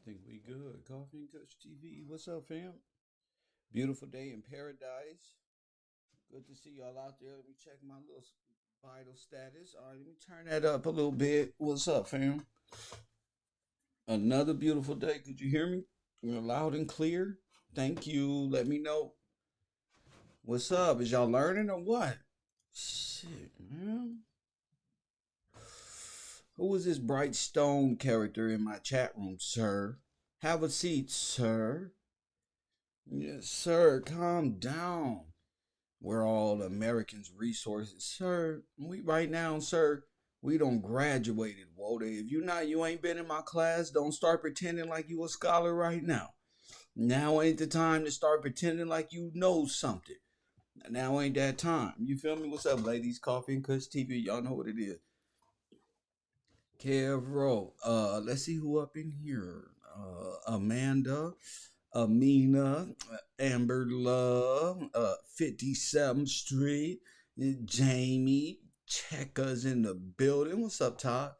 think we good. Coffee and Kush TV. What's up, fam? Beautiful day in paradise. Good to see y'all out there. Let me check my little vital status. All right, let me turn that up a little bit. What's up, fam? Another beautiful day. Could you hear me? You're loud and clear. Thank you. Let me know. What's up? Is y'all learning or what? Shit, man. Who is this bright stone character in my chat room, sir? Have a seat, sir. Yes, sir. Calm down. We're all Americans' resources, sir. We right now, sir. We don't graduated, Walter. If you ain't been in my class. Don't start pretending like you a scholar right now. Now ain't the time to start pretending like you know something. Now ain't that time. You feel me? What's up, ladies? Coffee and Kush TV. Y'all know what it is. KevRow. Let's see who up in here. Amanda, Amina, Amber Love, 57th Street, Jamie, Checkers in the building. What's up, Todd?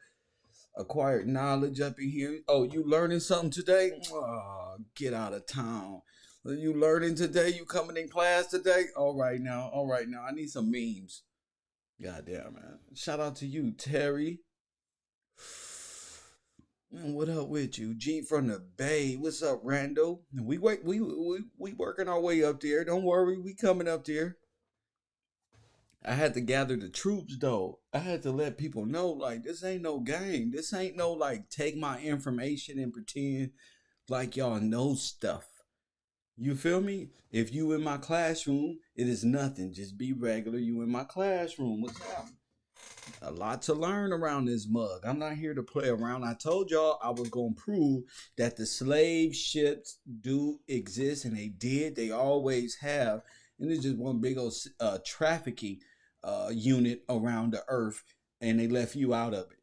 Acquired knowledge up in here. Oh, you learning something today? Oh, get out of town. You learning today? You coming in class today? All right now. I need some memes. Goddamn, man. Shout out to you, Terry. What up with you? G from the Bay. What's up, Randall? We working our way up there. Don't worry, we coming up there. I had to gather the troops though. I had to let people know like this ain't no game. This ain't no like take my information and pretend like y'all know stuff. You feel me? If you in my classroom, it is nothing. Just be regular. You in my classroom. What's happening? A lot to learn around this mug. I'm not here to play around. I told y'all I was going to prove that the slave ships do exist, and they did. They always have. And it's just one big old trafficking unit around the earth, and they left you out of it.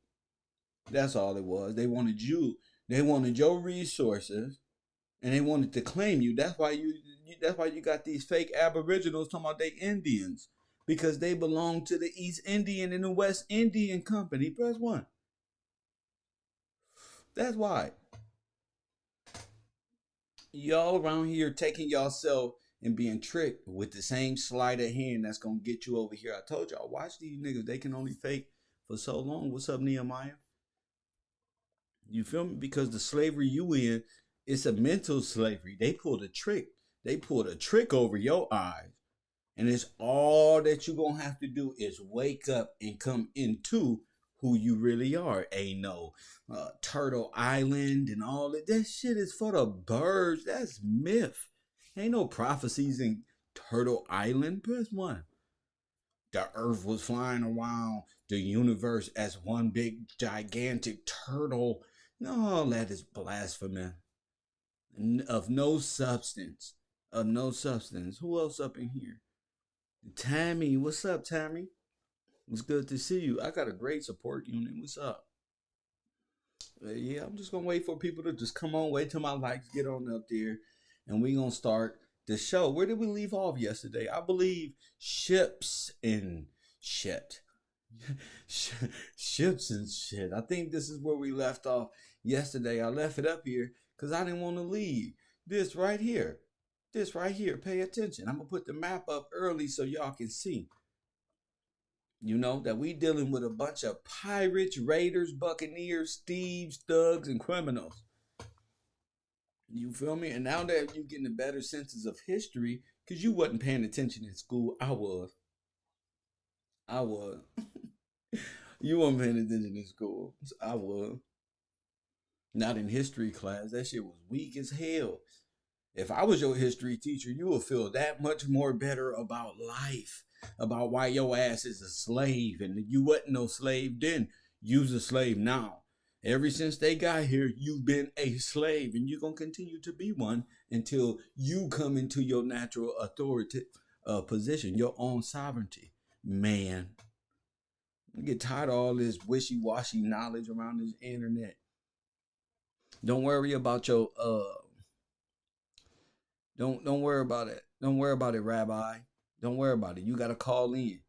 That's all it was. They wanted you. They wanted your resources, and they wanted to claim you. That's why you got these fake aboriginals talking about they Indians. Because they belong to the East Indian and the West Indian Company. Press 1. That's why. Y'all around here taking y'allself and being tricked with the same sleight of hand that's going to get you over here. I told y'all, watch these niggas. They can only fake for so long. What's up, Nehemiah? You feel me? Because the slavery you in, it's a mental slavery. They pulled a trick. They pulled a trick over your eyes. And it's all that you're going to have to do is wake up and come into who you really are. Ain't no Turtle Island and all that. That shit is for the birds. That's myth. Ain't no prophecies in Turtle Island. Press 1. The earth was flying around the universe as one big gigantic turtle. No, that is blasphemy. Of no substance. Of no substance. Who else up in here? Tammy, what's up, Tammy? It's good to see you. I got a great support unit. What's up? Yeah, I'm just gonna wait for people to just come on. Wait till my likes get on up there, and we gonna start the show. Where did we leave off yesterday? I believe ships and shit. Ships and shit. I think this is where we left off yesterday. I left it up here because I didn't want to leave. This right here. This right here, pay attention. I'm going to put the map up early so y'all can see. You know, that we dealing with a bunch of pirates, raiders, buccaneers, thieves, thugs, and criminals. You feel me? And now that you're getting the better senses of history, because you wasn't paying attention in school, I was. You weren't paying attention in school. I was. Not in history class. That shit was weak as hell. If I was your history teacher, you would feel that much more better about life, about why your ass is a slave, and you wasn't no slave then. You's a slave now. Ever since they got here, you've been a slave, and you're going to continue to be one until you come into your natural authority position, your own sovereignty. Man, I get tired of all this wishy-washy knowledge around this internet. Don't worry about your Don't worry about it. Don't worry about it, Rabbi. Don't worry about it. You got to call in.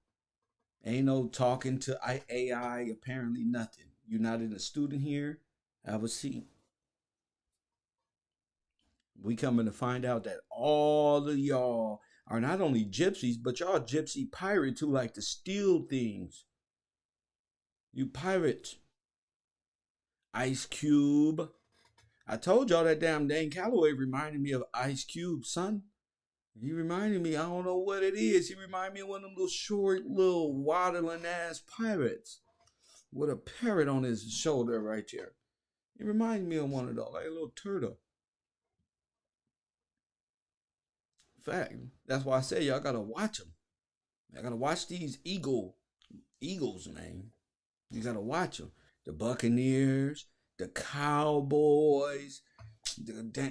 Ain't no talking to AI, apparently nothing. You're not in a student here. Have a seat. We coming to find out that all of y'all are not only gypsies, but y'all gypsy pirates who like to steal things. You pirates. Ice Cube. I told y'all that damn dang Calloway reminded me of Ice Cube, son. He reminded me, I don't know what it is. He reminded me of one of them little short, little waddling ass pirates with a parrot on his shoulder right there. He reminds me of one of those, like a little turtle. In fact, that's why I say y'all gotta watch them. I gotta watch these Eagles, man. You gotta watch them. The Buccaneers, the Cowboys,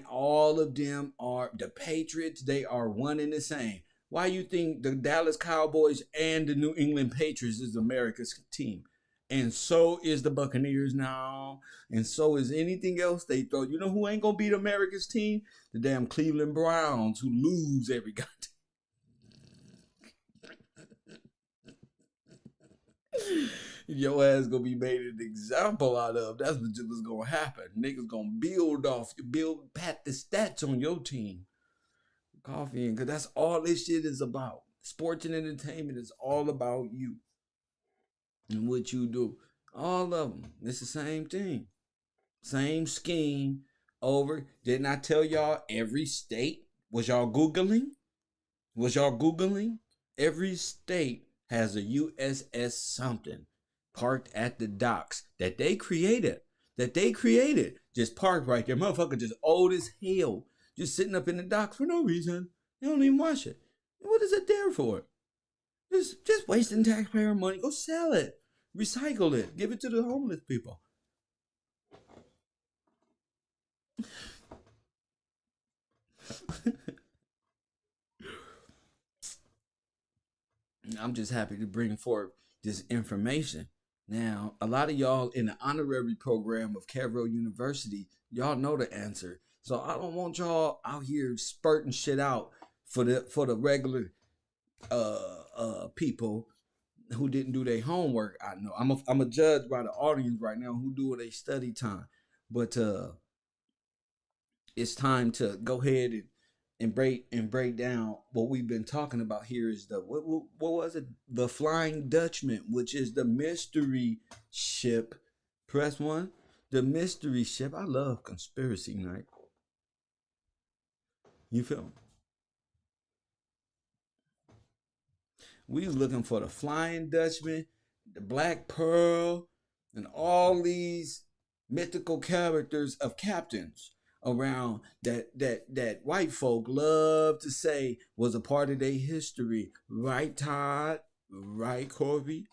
all of them are the Patriots. They are one and the same. Why you think the Dallas Cowboys and the New England Patriots is America's team? And so is the Buccaneers now. And so is anything else they throw. You know who ain't gonna beat America's team? The damn Cleveland Browns, who lose every goddamn. Your ass gonna be made an example out of. That's what's gonna happen. Niggas gonna pat the stats on your team. Coffee, because that's all this shit is about. Sports and entertainment is all about you and what you do. All of them. It's the same thing. Same scheme over. Didn't I tell y'all every state? Was y'all Googling? Every state has a USS something parked at the docks that they created. Just parked right there. Motherfucker just old as hell. Just sitting up in the dock for no reason. They don't even watch it. What is it there for? Just wasting taxpayer money. Go sell it. Recycle it. Give it to the homeless people. I'm just happy to bring forth this information. Now, a lot of y'all in the honorary program of KevRow University, y'all know the answer. So I don't want y'all out here spurting shit out for the regular people who didn't do their homework. I know I'm a judge by the audience right now who do their study time, but it's time to go ahead and break down what we've been talking about here. Is the what was it? The Flying Dutchman, which is the mystery ship. Press 1. The mystery ship. I love conspiracy night. You feel me? We was looking for the Flying Dutchman, the Black Pearl, and all these mythical characters of captains around that white folk love to say was a part of their history. Right, Todd? Right, Corby?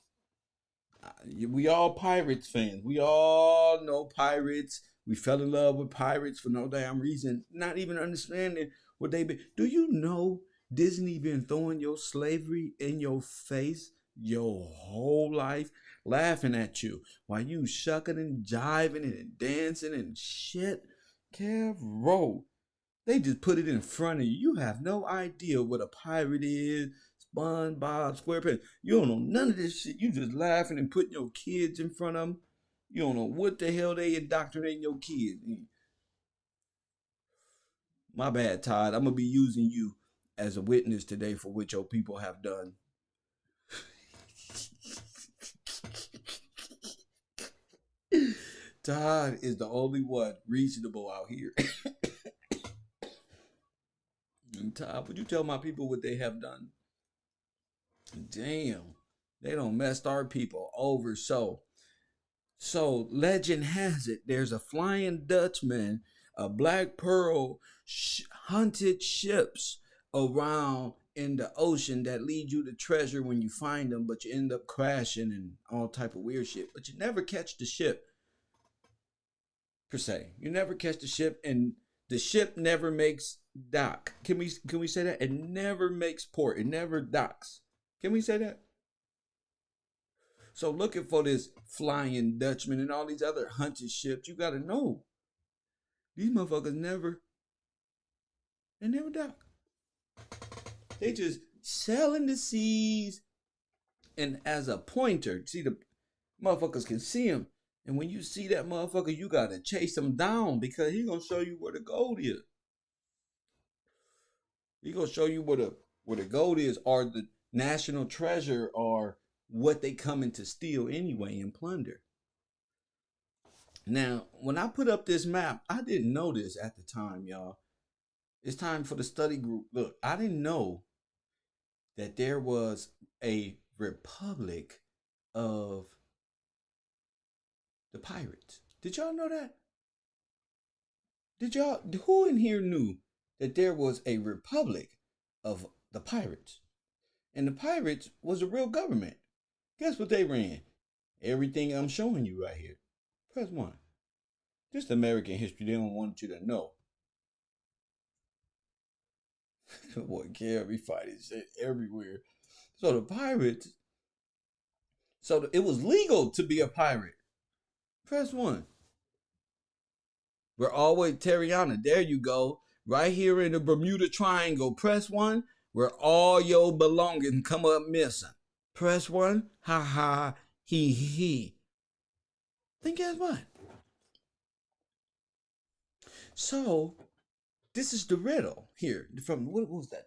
We all Pirates fans. We all know pirates. We fell in love with pirates for no damn reason, not even understanding what they been. Do you know Disney been throwing your slavery in your face your whole life, laughing at you while you shucking and jiving and dancing and shit? KevRow, they just put it in front of you. You have no idea what a pirate is. SpongeBob SquarePants. You don't know none of this shit. You just laughing and putting your kids in front of them. You don't know what the hell they indoctrinating your kids. My bad, Todd. I'm gonna be using you as a witness today for what your people have done. Todd is the only one reasonable out here. And Todd, would you tell my people what they have done? Damn, they don't messed our people over. So legend has it, there's a Flying Dutchman, a Black Pearl, hunted ships around in the ocean that lead you to treasure when you find them, but you end up crashing and all type of weird shit. But you never catch the ship, per se. You never catch the ship, and the ship never makes dock. Can we say that? It never makes port. It never docks. Can we say that? So looking for this Flying Dutchman and all these other hunted ships, you gotta know these motherfuckers never dock. They just sail in the seas, and as a pointer, see, the motherfuckers can see him. And when you see that motherfucker, you gotta chase him down because he's gonna show you where the gold is. He gonna show you where the gold is, or the national treasure, or what they coming to steal anyway and plunder. Now, when I put up this map, I didn't know this at the time, y'all. It's time for the study group. Look, I didn't know that there was a republic of the pirates. Did y'all know that? Did y'all, who in here knew that there was a republic of the pirates? And the pirates was a real government. Guess what they ran? Everything I'm showing you right here. Press 1. Just American history they don't want you to know. Boy, Kev, fighting shit everywhere. So the pirates, it was legal to be a pirate. Press 1. We're always Terriana. There you go. Right here in the Bermuda Triangle. Press 1. Where all your belongings come up missing. Press 1. Ha ha. He. Then guess what? So this is the riddle here from what was that?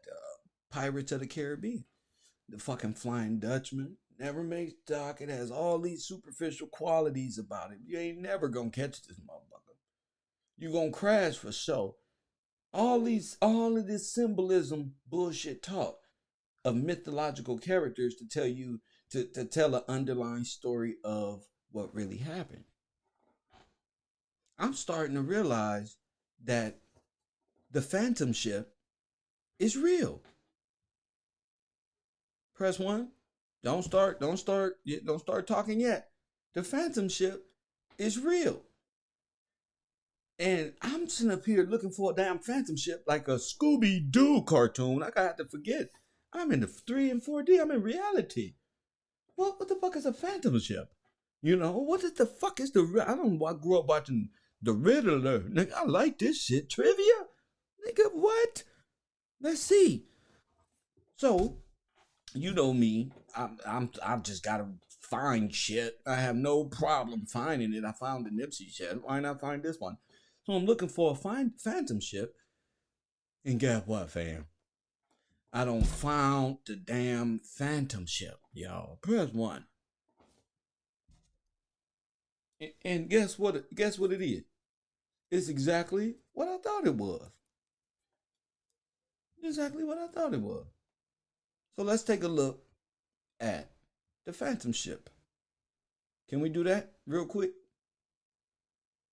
Pirates of the Caribbean. The fucking Flying Dutchman never makes dock. It has all these superficial qualities about it. You ain't never gonna catch this motherfucker. You gonna crash for sure. All of this symbolism bullshit talk of mythological characters to tell you to tell an underlying story of what really happened. I'm starting to realize that the phantom ship is real. Press 1. Don't start talking yet. The phantom ship is real. And I'm sitting up here looking for a damn phantom ship like a Scooby-Doo cartoon. I got to forget. I'm in the 3 and 4D. I'm in reality. What the fuck is a phantom ship? You know, what the fuck is I don't know, I grew up watching The Riddler. Nigga, I like this shit. Trivia? Nigga, what? Let's see. So, you know me. I've just gotta find shit. I have no problem finding it. I found the Nipsey shit. Why not find this one? So I'm looking for a phantom ship. And guess what, fam? I don't found the damn phantom ship, y'all. Press 1. And guess what it is? It's exactly what I thought it was. Exactly what I thought it was. So let's take a look at the phantom ship. Can we do that real quick?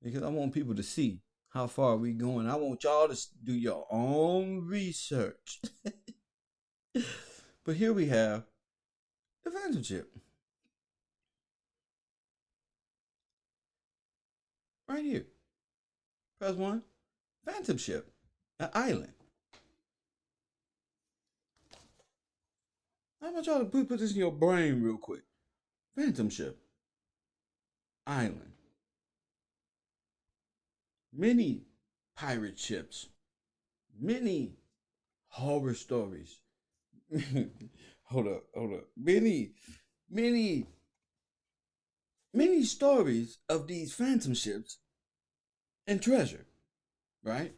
Because I want people to see how far we going. I want y'all to do your own research. But here we have the phantom ship. Right here. Press 1. Phantom ship. An island. I want y'all to put this in your brain real quick. Phantom ship. Island. Many pirate ships. Many horror stories. Hold up. Many stories of these phantom ships and treasure, right?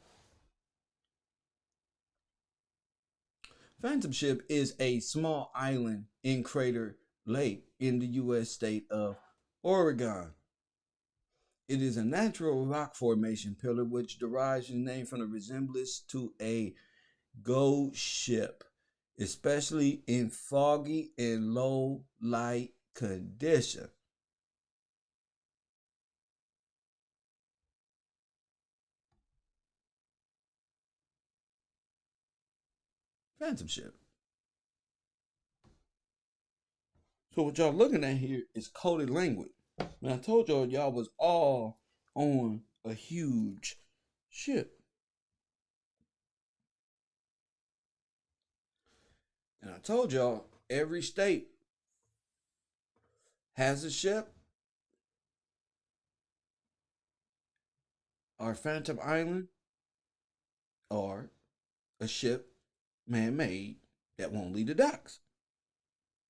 Phantom Ship is a small island in Crater Lake in the U.S. state of Oregon. It is a natural rock formation pillar which derives its name from the resemblance to a ghost ship, especially in foggy and low light conditions. Phantom ship. So what y'all looking at here is coded language. And I told y'all was all on a huge ship. And I told y'all every state has a ship or Phantom Island or a ship man-made that won't leave the docks.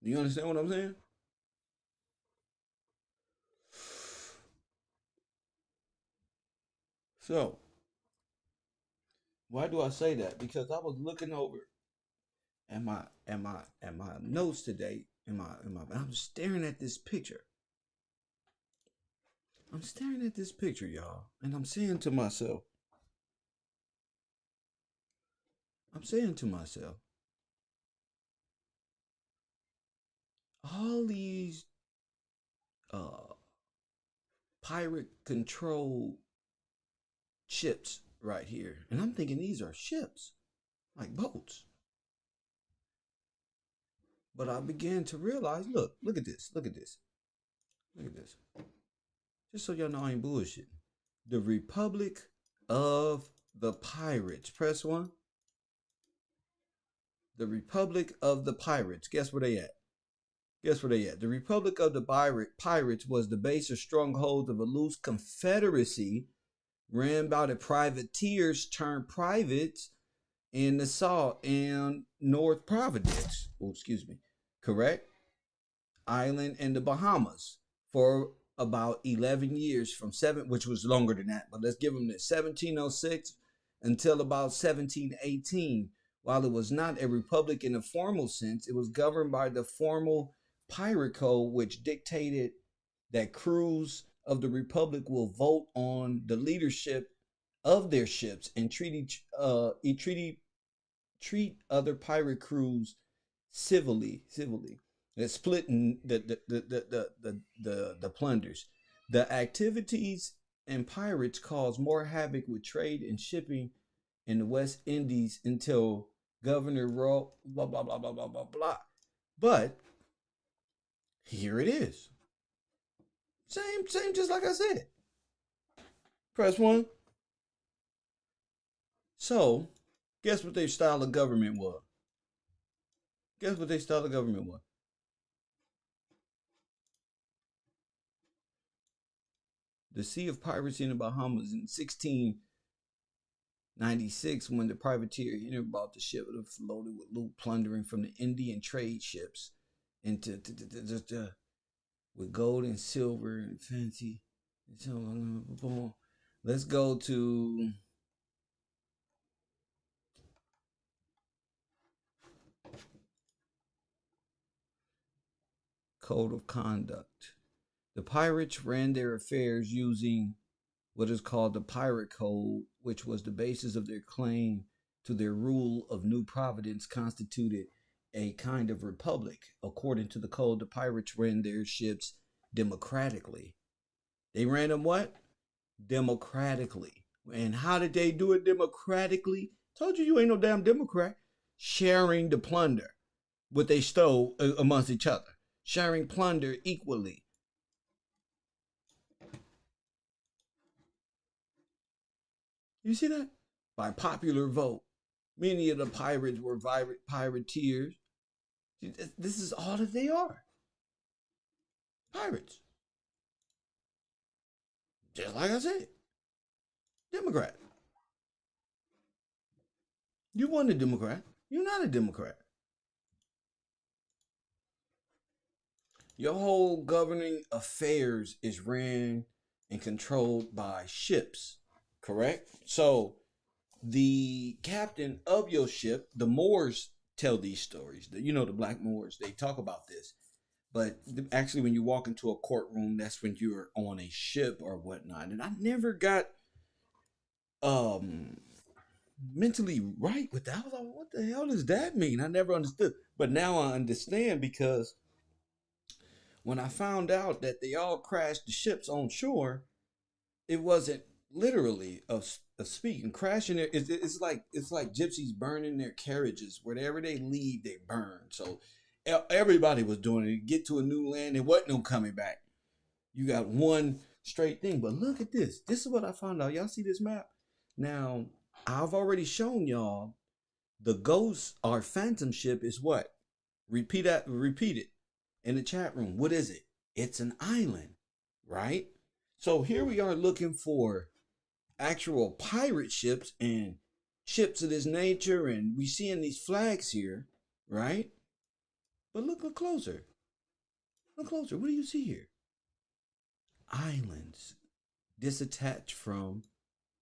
Do you understand what I'm saying? So, Why do I say that? Because I was looking over at my notes today. I'm staring at this picture. I'm staring at this picture, y'all, and I'm saying to myself, all these uh pirate controlled ships right here, and I'm thinking these are ships, like boats. But I began to realize, look at this, look at this, look at this. Just so y'all know I ain't bullshitting. The Republic of the Pirates. Press 1. The Republic of the Pirates. Guess where they at? Guess where they at? The Republic of the Pirates was the base or stronghold of a loose confederacy ran by the privateers turned privates in Nassau and North Providence. Oh, excuse me. Correct? Island and the Bahamas for about 11 years from 7, which was longer than that, but let's give them this, 1706 until about 1718. While it was not a republic in a formal sense, it was governed by the formal pirate code, which dictated that crews of the republic will vote on the leadership of their ships and treat other pirate crews civilly. That splitting the plunders. The activities and pirates caused more havoc with trade and shipping in the West Indies until Governor Rowe, blah, blah, blah, blah, blah, blah, blah. But here it is. Same, just like I said. Press 1. So, guess what their style of government was? Guess what their style of government was? The Sea of Piracy in the Bahamas in 1696, when the privateer Henry bought the ship loaded with loot, plundering from the Indian trade ships into with gold and silver and fancy. Let's go to Code of Conduct. The pirates ran their affairs using what is called the Pirate Code, which was the basis of their claim to their rule of New Providence constituted a kind of republic. According to the code, the pirates ran their ships democratically. They ran them what? Democratically. And how did they do it democratically? Told you ain't no damn Democrat. Sharing the plunder, what they stole amongst each other. Sharing plunder equally. You see that? By popular vote. Many of the pirates were pirateers. This is all that they are. Pirates. Just like I said. Democrat. You weren't a Democrat. You're not a Democrat. Your whole governing affairs is ran and controlled by ships, correct? So the captain of your ship, the Moors tell these stories. You know, the black Moors, they talk about this. But actually, when you walk into a courtroom, that's when you're on a ship or whatnot. And I never got mentally right with that. I was like, what the hell does that mean? I never understood. But now I understand, because when I found out that they all crashed the ships on shore, it wasn't literally of speaking. Crashing it, it's like gypsies burning their carriages. Wherever they leave, they burn. So everybody was doing it. Get to a new land, there wasn't no coming back. You got one straight thing. But look at this. This is what I found out. Y'all see this map? Now, I've already shown y'all the ghost or phantom ship is what? Repeat it in the chat room. What is it? It's an island, right? So here we are looking for actual pirate ships and ships of this nature, and we seeing these flags here, right? But look closer. Look closer. What do you see here? Islands disattached from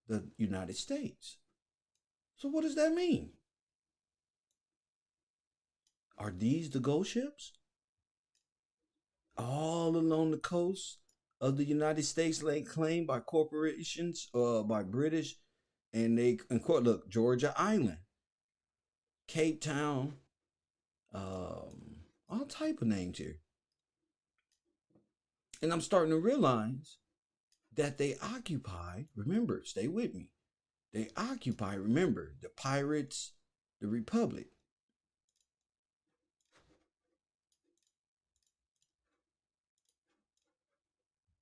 the United States. So what does that mean? Are these the ghost ships? All along the coast of the United States laid claim by corporations, by British, and look, Georgia Island, Cape Town, all type of names here. And I'm starting to realize that they occupy, remember, stay with me. They occupy, remember, the pirates, the Republic.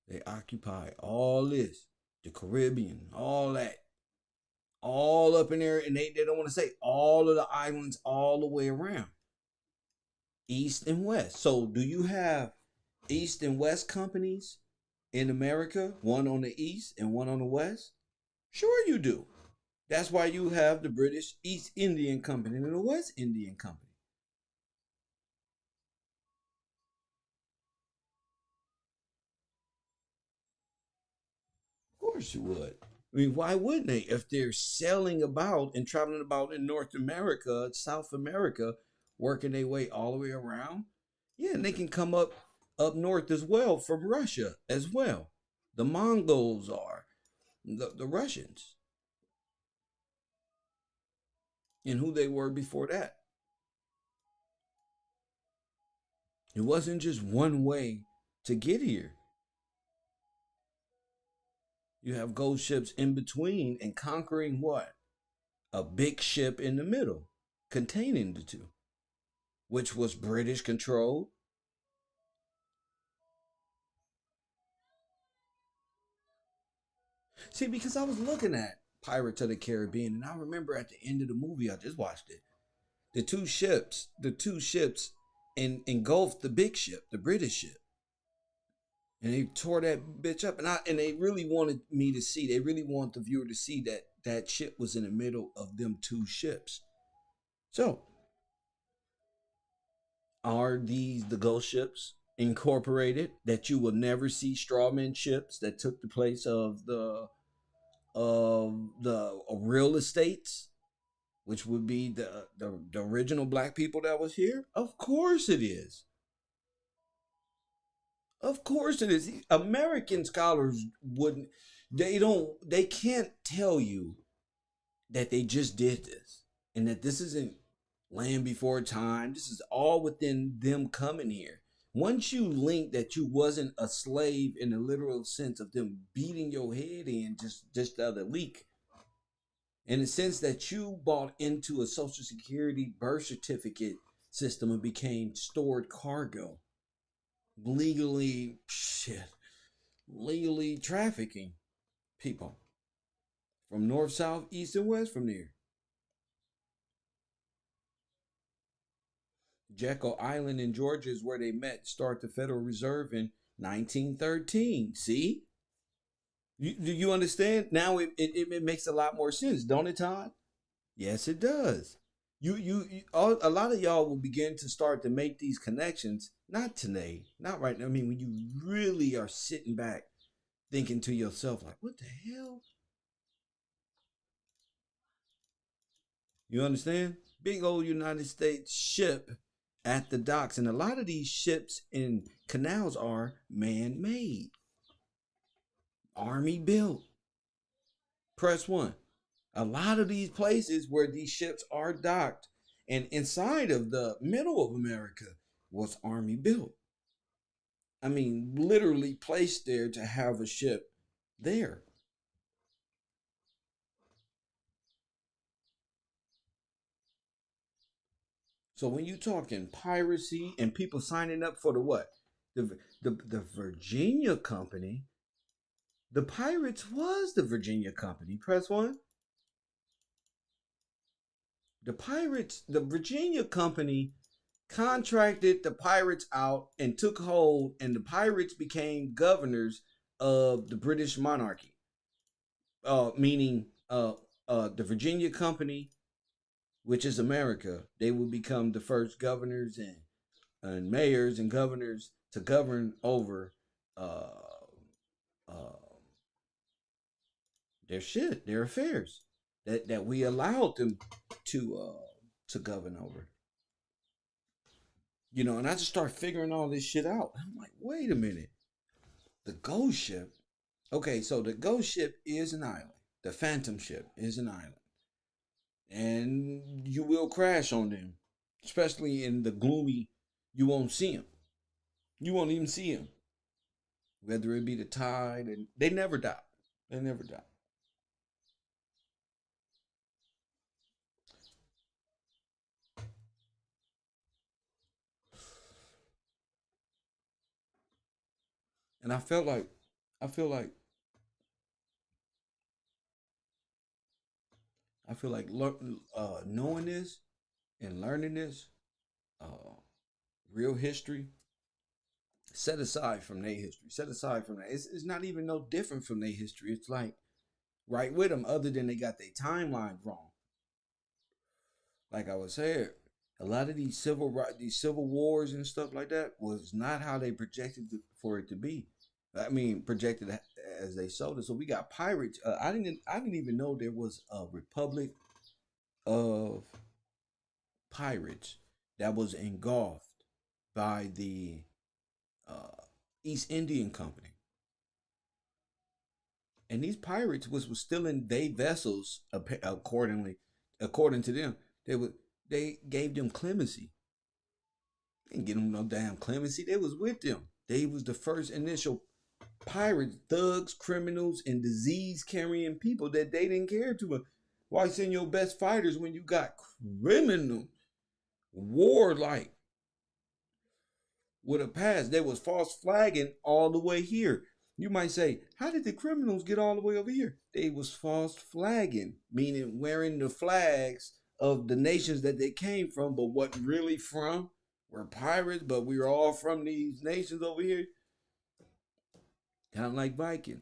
They occupy all this, the Caribbean, all that, all up in there. And they don't want to say all of the islands all the way around, east and west. So do you have east and west companies in America, one on the east and one on the west? Sure you do. That's why you have the British East Indian Company and the West Indian Company. Of course you would. I mean, why wouldn't they? If they're sailing about and traveling about in North America, South America, working their way all the way around, yeah, and they can come up north as well from Russia as well. The Mongols are the Russians, and who they were before that. It wasn't just one way to get here. You have ghost ships in between and conquering what? A big ship in the middle, containing the two, which was British controlled. See, because I was looking at Pirates of the Caribbean, and I remember at the end of the movie, I just watched it. The two ships engulfed the big ship, the British ship. And they tore that bitch up. And they really wanted me to see, they really want the viewer to see that that ship was in the middle of them two ships. So, are these the ghost ships incorporated that you will never see strawman ships that took the place of the real estates, which would be the original black people that was here? Of course it is. Of course it is. American scholars wouldn't, they can't tell you that they just did this and that this isn't land before time. This is all within them coming here. Once you link that you wasn't a slave in the literal sense of them beating your head in just the other week, in the sense that you bought into a social security birth certificate system and became stored cargo, legally trafficking people from north, south, east, and west from there. Jekyll Island in Georgia is where they met, start the Federal Reserve in 1913. See? Do you understand? Now it makes a lot more sense, don't it, Todd? Yes, it does. A lot of y'all will begin to start to make these connections. Not today, not right now. I mean, when you really are sitting back thinking to yourself, like, what the hell? You understand? Big old United States ship at the docks. And a lot of these ships and canals are man made, Army built. Press one. A lot of these places where these ships are docked and inside of the middle of America was Army built. I mean, literally placed there to have a ship there. So when you talking piracy and people signing up for the what? The Virginia Company, the pirates was the Virginia Company. Press one. The Virginia Company contracted the pirates out and took hold, and the pirates became governors of the British monarchy. Meaning the Virginia Company, which is America, they will become the first governors and mayors and governors to govern over uh, uh, their affairs. that we allowed them to govern over. You know, and I just start figuring all this shit out. I'm like, wait a minute. The ghost ship. Okay, so the ghost ship is an island. The phantom ship is an island. And you will crash on them. Especially in the gloomy, you won't see them. You won't even see them. Whether it be the tide, and they never die. They never die. And I feel like I feel like knowing this and learning this, uh, real history, set aside from their history. Set aside from that. It's not even no different from their history. It's like right with them, other than they got their timeline wrong. Like I was saying, a lot of these civil wars and stuff like that was not how they projected for it to be. I mean, projected as they sold it. So we got pirates. I didn't even know there was a republic of pirates that was engulfed by the uh, East Indian Company. And these pirates was still in their vessels according to them. They gave them clemency. They didn't give them no damn clemency. They was with them. They was the first initial pirates, thugs, criminals, and disease carrying people that they didn't care to. Why send your best fighters when you got criminal, warlike, with a past? They was false flagging all the way here. You might say, how did the criminals get all the way over here? They was false flagging, meaning wearing the flags of the nations that they came from, but what really from? We're pirates, but we are all from these nations over here. Kind of like Viking.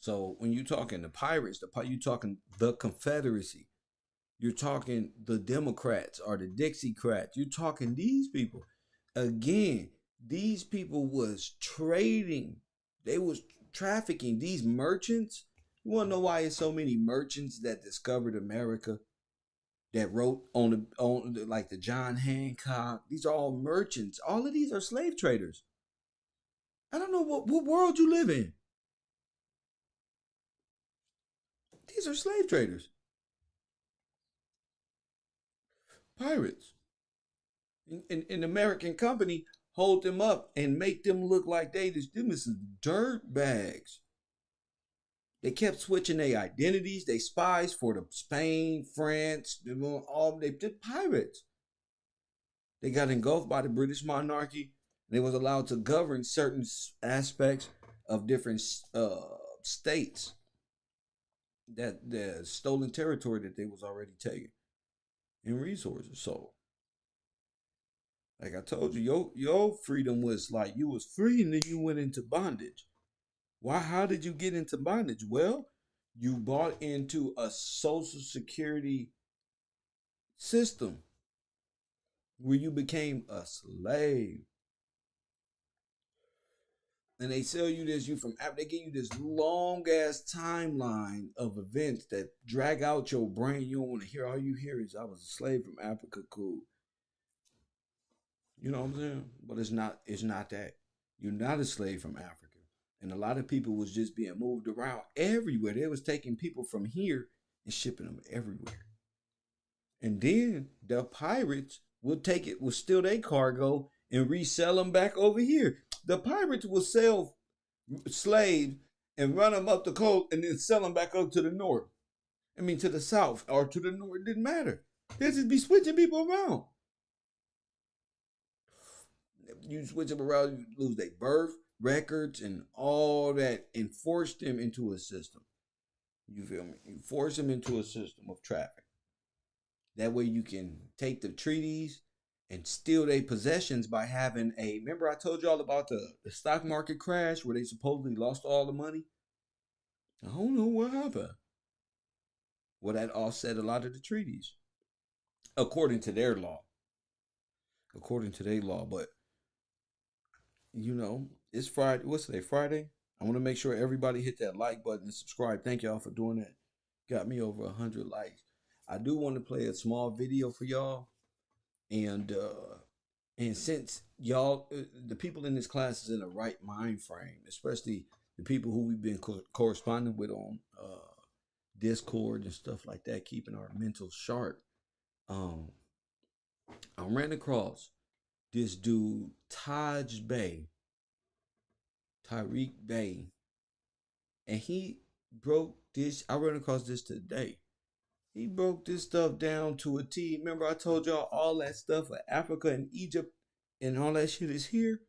So when you talking the pirates, you talking the Confederacy. You're talking the Democrats or the Dixiecrats. You're talking these people. Again, these people was trading. They was trafficking. These merchants. You want to know why it's so many merchants that discovered America? That wrote on like the John Hancock. These are all merchants. All of these are slave traders. I don't know what world you live in. These are slave traders, pirates. An American company hold them up and make them look like them is some dirt bags. They kept switching their identities. They spies for the Spain, France, they did pirates. They got engulfed by the British monarchy. They was allowed to govern certain aspects of different states, that the stolen territory that they was already taking, and resources. So, like I told you, your freedom was like you was free and then you went into bondage. Why? How did you get into bondage? Well, you bought into a social security system where you became a slave. And they sell you this, they give you this long ass timeline of events that drag out your brain. You don't want to hear. All you hear is I was a slave from Africa, cool. You know what I'm saying? But it's not that. You're not a slave from Africa. And a lot of people was just being moved around everywhere. They was taking people from here and shipping them everywhere. And then the pirates would steal their cargo and resell them back over here. The pirates will sell slaves and run them up the coast and then sell them back up to the north. I mean, to the south or to the north. It didn't matter. They just be switching people around. You switch them around, you lose their birth records and all that, and force them into a system. You feel me? You force them into a system of traffic. That way you can take the treaties and steal their possessions by having remember I told you all about the stock market crash where they supposedly lost all the money? I don't know what happened. Well, that offset a lot of the treaties. According to their law. According to their law. But you know, it's Friday. What's today? Friday. I want to make sure everybody hit that like button and subscribe. Thank y'all for doing that. Got me over 100 likes. I do want to play a small video for y'all, and since y'all, the people in this class is in the right mind frame, especially the people who we've been corresponding with on Discord and stuff like that, keeping our mental sharp. Um, I ran across this dude, Tyreek Bay, and he broke this. I ran across this today. He broke this stuff down to a T. Remember, I told y'all all that stuff of Africa and Egypt and all that shit is here.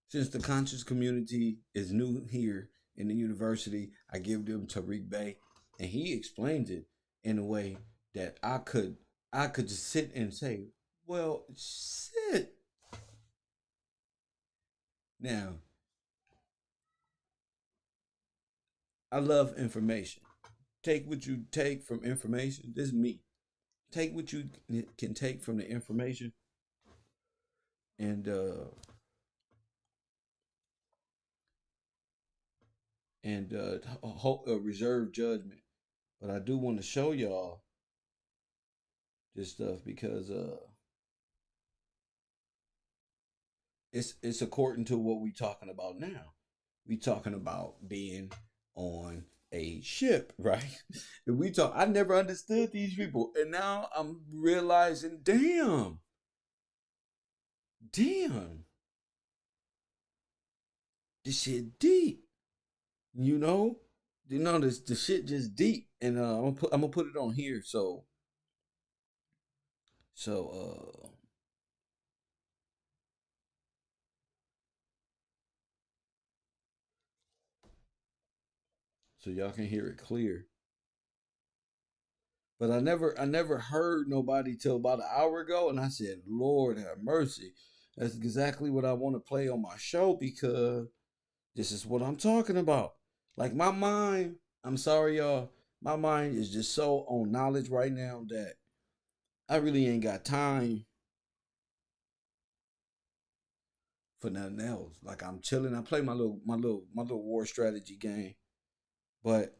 Since the conscious community is new here in the university, I give them Tariq Bey, and he explains it in a way that I could just sit and say, well, shit. Now, I love information. Take what you take from information. This is me. Take what you can take from the information and reserve judgment. But I do want to show y'all this stuff because it's according to what we talking about now. We talking about being on a ship, right? And I never understood these people, and now I'm realizing, damn, this shit deep, you know. This the shit just deep, and I'm gonna put it on here, so so so y'all can hear it clear. But I never heard nobody till about an hour ago, and I said, Lord have mercy. That's exactly what I want to play on my show because this is what I'm talking about. Like my mind, I'm sorry, y'all. My mind is just so on knowledge right now that I really ain't got time for nothing else. Like I'm chilling. I play my little war strategy game, but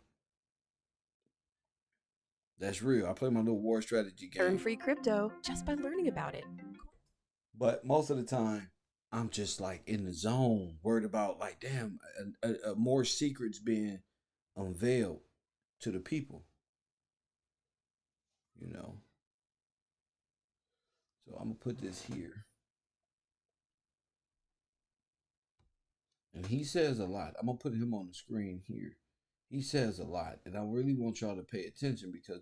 that's real. I play my little war strategy game. Earn free crypto just by learning about it. But most of the time, I'm just like in the zone, worried about like, damn, more secrets being unveiled to the people, you know. So I'm gonna put this here, and he says a lot. I'm gonna put him on the screen here. He says a lot, and I really want y'all to pay attention because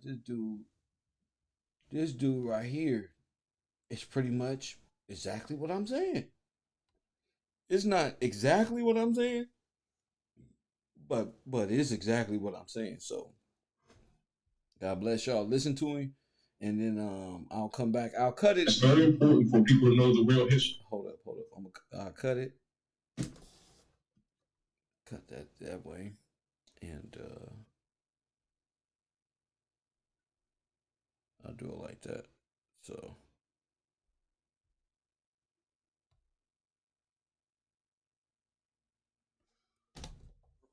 this dude right here, is pretty much exactly what I'm saying. It's not exactly what I'm saying, but it's exactly what I'm saying. So God bless y'all. Listen to him, and then I'll come back. I'll cut it. It's very important for people to know the real history. Hold up. I'll cut it. Cut that way, and I'll do it like that. So.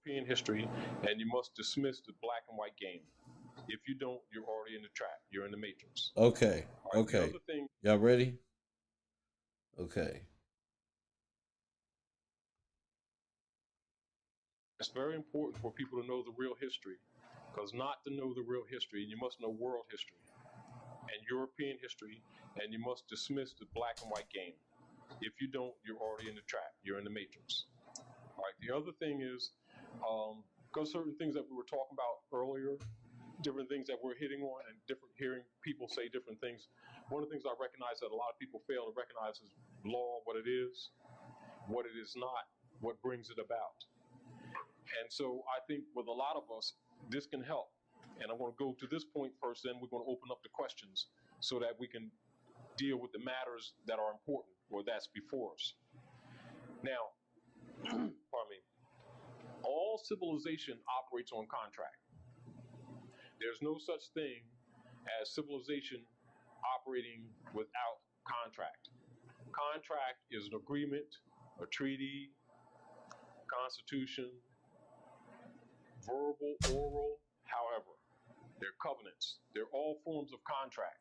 European history, and you must dismiss the black and white game. If you don't, you're already in the trap. You're in the matrix. Okay. Right, okay. Y'all ready? Okay. It's very important for people to know the real history, because not to know the real history, you must know world history and European history, and you must dismiss the black and white game. If you don't, you're already in the trap. You're in the matrix. All right. The other thing is, because certain things that we were talking about earlier, different things that we're hitting on, and hearing people say different things. One of the things I recognize that a lot of people fail to recognize is law, what it is not, what brings it about. And so I think with a lot of us, this can help. And I'm going to go to this point first, then we're going to open up the questions so that we can deal with the matters that are important or that's before us. Now, pardon me, all civilization operates on contract. There's no such thing as civilization operating without contract. Contract is an agreement, a treaty, constitution, verbal, oral, however. They're covenants. They're all forms of contract.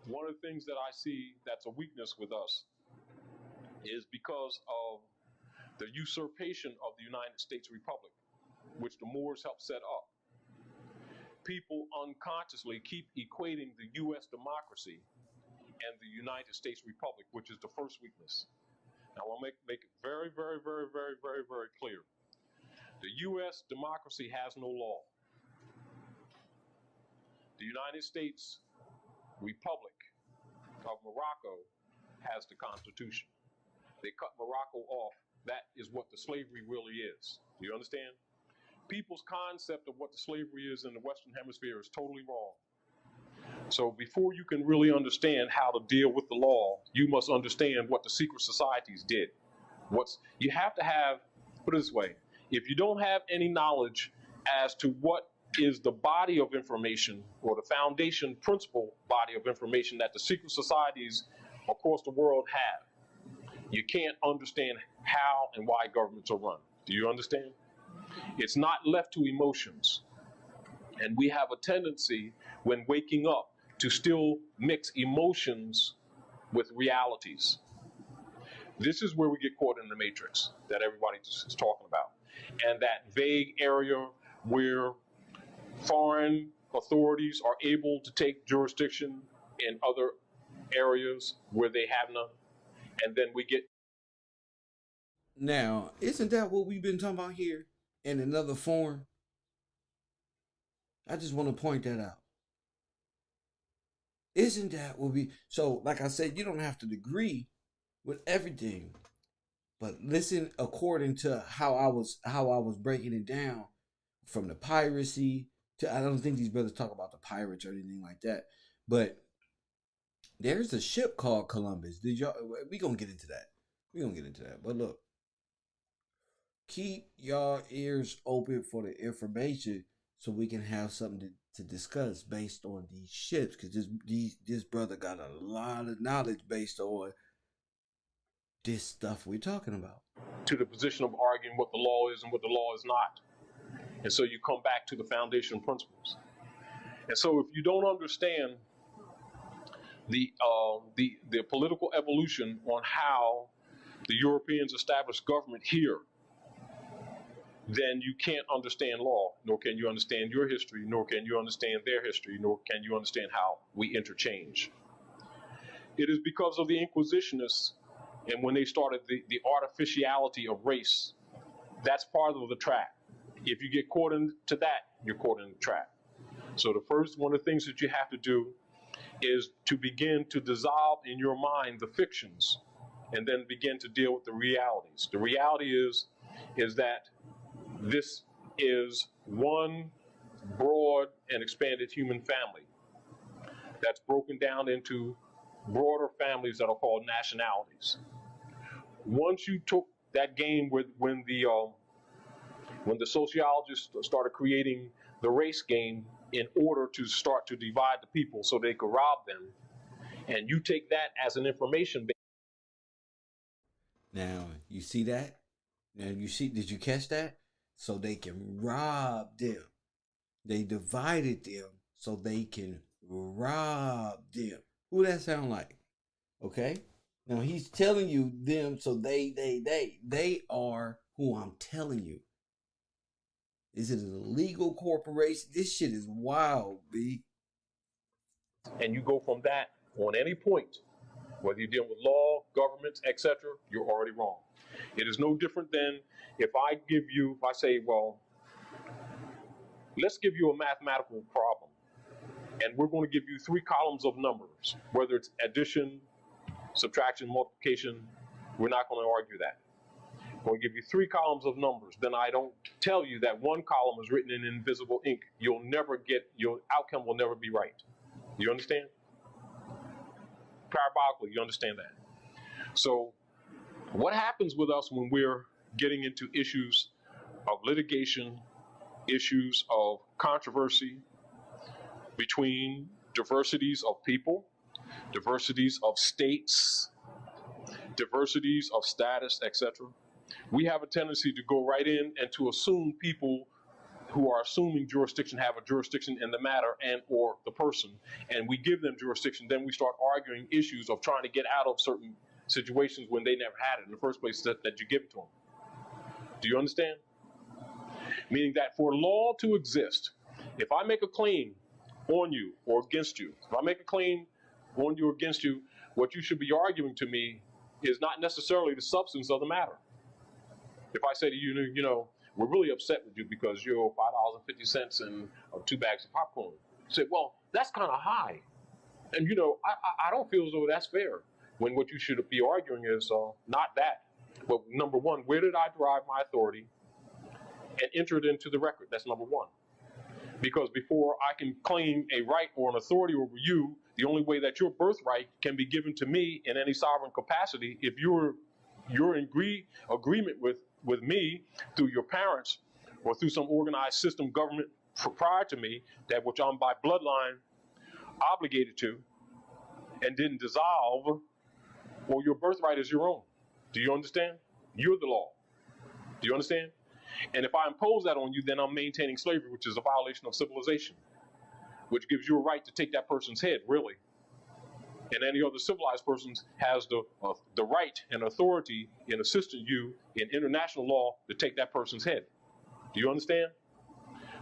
One of the things that I see that's a weakness with us is because of the usurpation of the United States Republic, which the Moors helped set up. People unconsciously keep equating the U.S. democracy and the United States Republic, which is the first weakness. Now, I want to make it very, very, very, very, very, very clear. The U.S. democracy has no law. The United States Republic of Morocco has the Constitution. They cut Morocco off. That is what the slavery really is. Do you understand? People's concept of what the slavery is in the Western Hemisphere is totally wrong. So before you can really understand how to deal with the law, you must understand what the secret societies did. You have to have, put it this way, if you don't have any knowledge as to what is the body of information or the foundation principle body of information that the secret societies across the world have, you can't understand how and why governments are run. Do you understand? It's not left to emotions. And we have a tendency when waking up to still mix emotions with realities. This is where we get caught in the matrix that everybody is talking about. And that vague area where foreign authorities are able to take jurisdiction in other areas where they have none. And then we get. Now, isn't that what we've been talking about here in another form? I just want to point that out. Isn't that what we... So, like I said, you don't have to agree with everything. But listen according to how I was breaking it down, from the piracy to... I don't think these brothers talk about the pirates or anything like that. But there's a ship called Columbus. We're going to get into that. But look. Keep y'all ears open for the information so we can have something to discuss based on these ships. Because this brother got a lot of knowledge based on this stuff we're talking about. To the position of arguing what the law is and what the law is not. And so you come back to the foundation principles. And so if you don't understand the political evolution on how the Europeans established government here, then you can't understand law, nor can you understand your history, nor can you understand their history, nor can you understand how we interchange. It is because of the Inquisitionists, and when they started the artificiality of race, that's part of the trap. If you get caught into that, you're caught in the trap. So one of the things that you have to do is to begin to dissolve in your mind the fictions, and then begin to deal with the realities. The reality is that this is one broad and expanded human family that's broken down into broader families that are called nationalities. Once you took that game when the sociologists started creating the race game in order to start to divide the people so they could rob them, and you take that as an information base. Now, you see that? Now, did you catch that? So they can rob them. They divided them so they can rob them. Who that sound like? Okay? Now he's telling you them, so they are who I'm telling you. Is it an illegal corporation? This shit is wild, B. And you go from that on any point, whether you're dealing with law, governments, etc., you're already wrong. It is no different than if I say, well, let's give you a mathematical problem, and we're going to give you 3 columns of numbers, whether it's addition, subtraction, multiplication. We're not going to argue that. We're going to give you 3 columns of numbers. Then I don't tell you that one column is written in invisible ink. Your outcome will never be right. You understand? Parabolically, you understand that. So what happens with us when we're getting into issues of litigation, issues of controversy between diversities of people, diversities of states, diversities of status, etc. We have a tendency to go right in and to assume people who are assuming jurisdiction have a jurisdiction in the matter and or the person, and we give them jurisdiction. Then we start arguing issues of trying to get out of certain situations when they never had it in the first place that you give it to them. Do you understand? Meaning that for law to exist, if I make a claim on you or against you, if I make a claim on you or against you, what you should be arguing to me is not necessarily the substance of the matter. If I say to you, you know, we're really upset with you because you owe $5.50 and 2 bags of popcorn. You say, well, that's kind of high. And, you know, I don't feel as though that's fair. When what you should be arguing is not that. But number one, where did I derive my authority and enter it into the record? That's number one. Because before I can claim a right or an authority over you, the only way that your birthright can be given to me in any sovereign capacity, if you're in agreement with me through your parents or through some organized system government prior to me, that which I'm by bloodline obligated to and didn't dissolve, well, your birthright is your own. Do you understand? You're the law. Do you understand? And if I impose that on you, then I'm maintaining slavery, which is a violation of civilization, which gives you a right to take that person's head, really. And any other civilized person has the right and authority in assisting you in international law to take that person's head. Do you understand?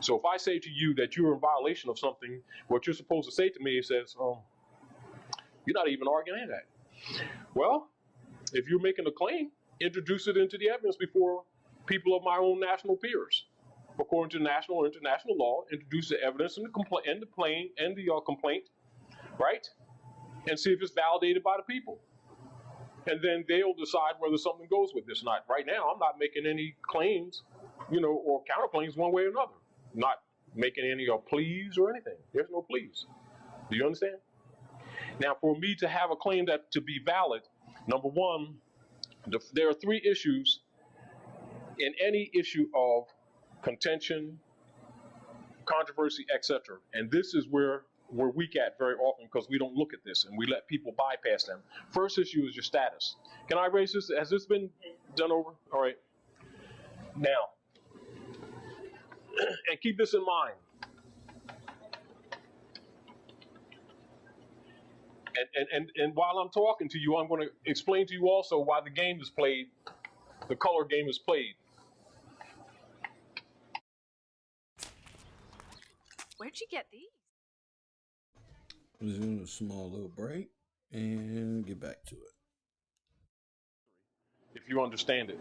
So if I say to you that you're in violation of something, what you're supposed to say to me says, you're not even arguing that. Well, if you're making a claim, introduce it into the evidence before people of my own national peers. According to national or international law, introduce the evidence and the complaint, right? And see if it's validated by the people. And then they'll decide whether something goes with this or not. Right now, I'm not making any claims, you know, or counterclaims one way or another. Not making any pleas or anything. There's no pleas. Do you understand? Now, for me to have a claim that to be valid, number one, there are 3 issues in any issue of contention, controversy, etc. And this is where we're weak at very often because we don't look at this and we let people bypass them. First issue is your status. Can I raise this? Has this been done over? All right. Now, and keep this in mind. And while I'm talking to you, I'm going to explain to you also why the game is played, the color game is played. Where'd you get these? We're doing a small little break and get back to it. If you understand it.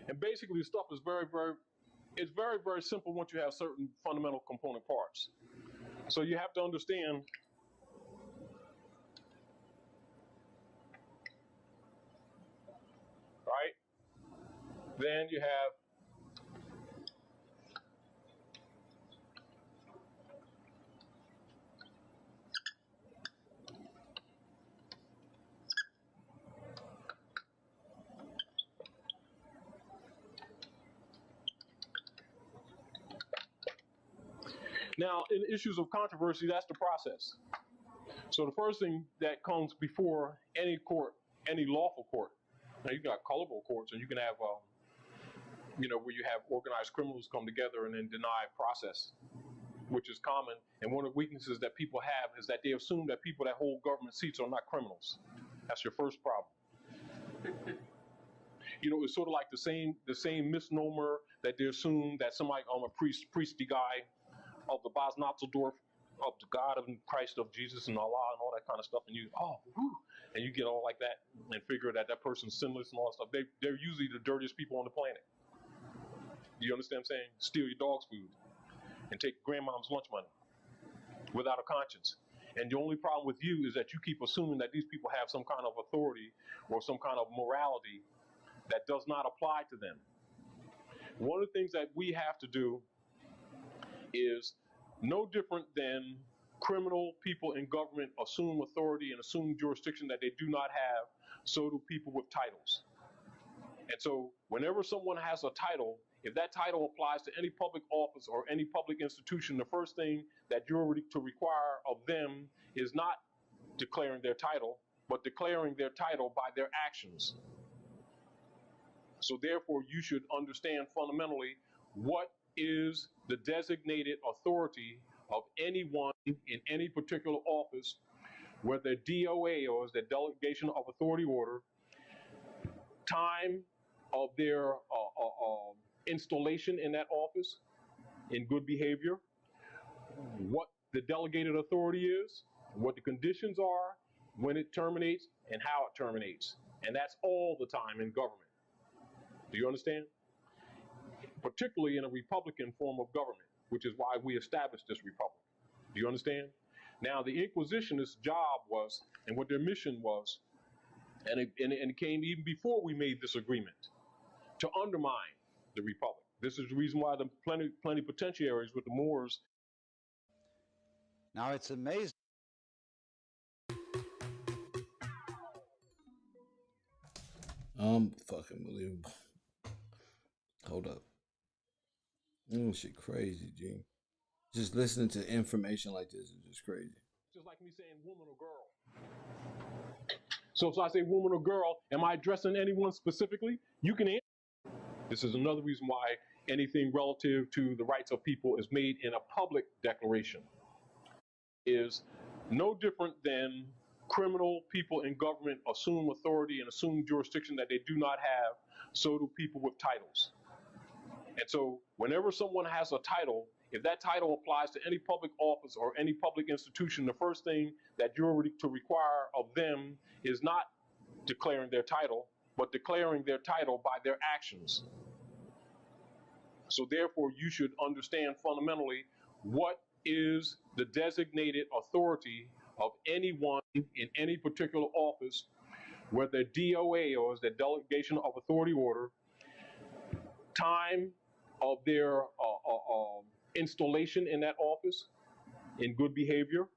And basically, the stuff is very, very simple once you have certain fundamental component parts. So you have to understand right? Then you have now, in issues of controversy, that's the process. So the first thing that comes before any court, any lawful court, now you got colorable courts, and you can have, you know, where you have organized criminals come together and then deny process, which is common. And one of the weaknesses that people have is that they assume that people that hold government seats are not criminals. That's your first problem. You know, it's sort of like the same misnomer that they assume that somebody, a priesty guy of the Bosnatzendorf, of the God of Christ, of Jesus and Allah and all that kind of stuff, and you, and you get all like that and figure that that person's sinless and all that stuff. They're usually the dirtiest people on the planet. Do you understand what I'm saying? Steal your dog's food and take grandmom's lunch money without a conscience. And the only problem with you is that you keep assuming that these people have some kind of authority or some kind of morality that does not apply to them. One of the things that we have to do is no different than criminal people in government assume authority and assume jurisdiction that they do not have, so do people with titles. And so whenever someone has a title, if that title applies to any public office or any public institution, the first thing that you're to require of them is not declaring their title, but declaring their title by their actions. So therefore, you should understand fundamentally what is the designated authority of anyone in any particular office, whether DOA or is the delegation of authority order, time of their installation in that office in good behavior, what the delegated authority is, what the conditions are, when it terminates, and how it terminates. And that's all the time in government. Do you understand? Particularly in a Republican form of government, which is why we established this republic. Do you understand? Now, the Inquisitionist job was, and what their mission was, and it came even before we made this agreement, to undermine the republic. This is the reason why the plenipotentiaries with the Moors. Now, it's amazing. Fucking believable. Hold up. Oh, shit crazy, G. Just listening to information like this is just crazy. Just like me saying woman or girl. So if I say woman or girl, am I addressing anyone specifically? You can answer. This is another reason why anything relative to the rights of people is made in a public declaration. Is no different than criminal people in government assume authority and assume jurisdiction that they do not have, so do people with titles. And so whenever someone has a title, if that title applies to any public office or any public institution, the first thing that you're to require of them is not declaring their title, but declaring their title by their actions. So therefore, you should understand fundamentally what is the designated authority of anyone in any particular office, whether DOA or is the delegation of authority order, time of their installation in that office in good behavior,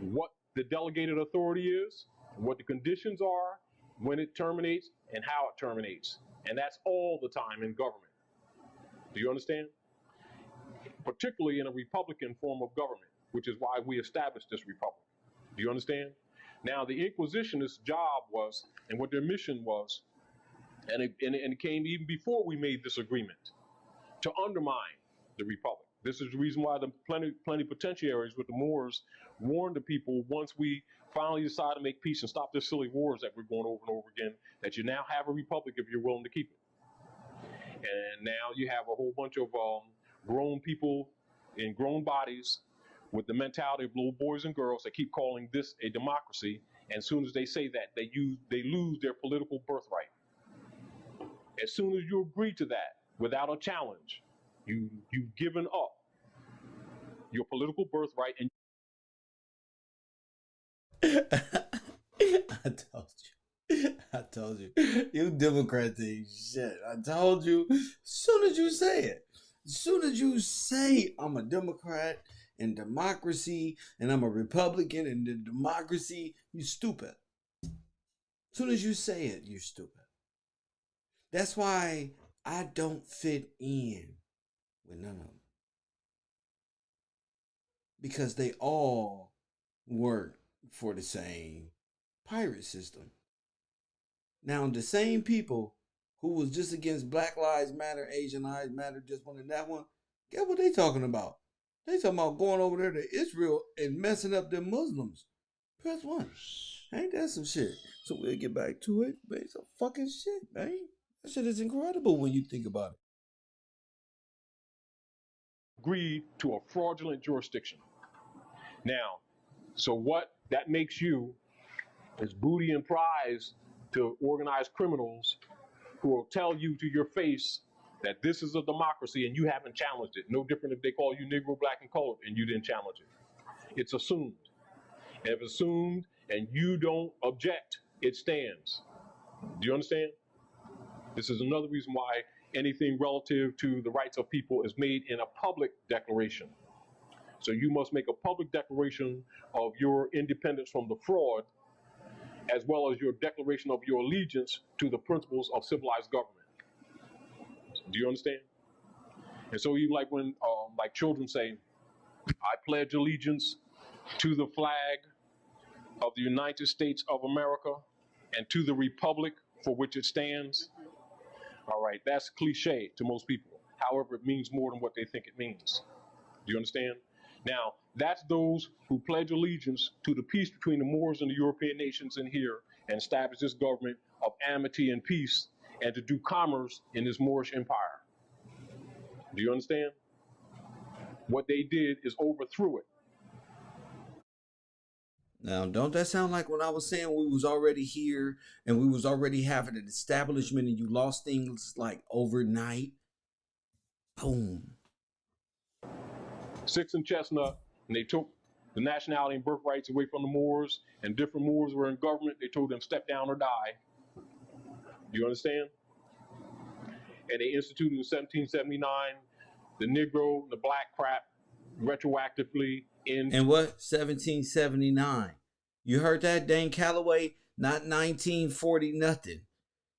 what the delegated authority is, what the conditions are, when it terminates, and how it terminates. And that's all the time in government. Do you understand? Particularly in a Republican form of government, which is why we established this republic. Do you understand? Now, the Inquisitionist job was, and what their mission was, and it came even before we made this agreement, to undermine the republic. This is the reason why the plenipotentiaries with the Moors warned the people once we finally decided to make peace and stop this silly wars that we're going over and over again, that you now have a republic if you're willing to keep it. And now you have a whole bunch of grown people in grown bodies with the mentality of little boys and girls that keep calling this a democracy. And as soon as they say that, they lose their political birthright. As soon as you agree to that, without a challenge, you've given up your political birthright. And I told you, you Democrats ain't shit. I told you, as soon as you say I'm a Democrat in democracy and I'm a Republican in the democracy, you stupid. As soon as you say it, you're stupid. That's why I don't fit in with none of them. Because they all work for the same pirate system. Now, the same people who was just against Black Lives Matter, Asian Lives Matter, just wanted that one, guess what they talking about? They talking about going over there to Israel and messing up them Muslims. Press 1. Ain't that some shit? So we'll get back to it, but it's some fucking shit, man. That shit is incredible when you think about it. Agree to a fraudulent jurisdiction. Now, so what that makes you is booty and prize to organized criminals who will tell you to your face that this is a democracy and you haven't challenged it. No different if they call you Negro, Black, and colored and you didn't challenge it. It's assumed. And if assumed and you don't object, it stands. Do you understand? This is another reason why anything relative to the rights of people is made in a public declaration. So you must make a public declaration of your independence from the fraud, as well as your declaration of your allegiance to the principles of civilized government. Do you understand? And so even like when like children say, I pledge allegiance to the flag of the United States of America and to the republic for which it stands. All right, that's cliche to most people. However, it means more than what they think it means. Do you understand? Now, that's those who pledge allegiance to the peace between the Moors and the European nations in here and establish this government of amity and peace and to do commerce in this Moorish empire. Do you understand? What they did is overthrew it. Now, don't that sound like when I was saying we was already here and we was already having an establishment and you lost things like overnight? Boom. Six and Chestnut, and they took the nationality and birthrights away from the Moors, and different Moors were in government. They told them step down or die. Do you understand? And they instituted in 1779 the Negro, the black crap, retroactively in. And what? 1779. You heard that, Dane Calloway? Not 1940 nothing.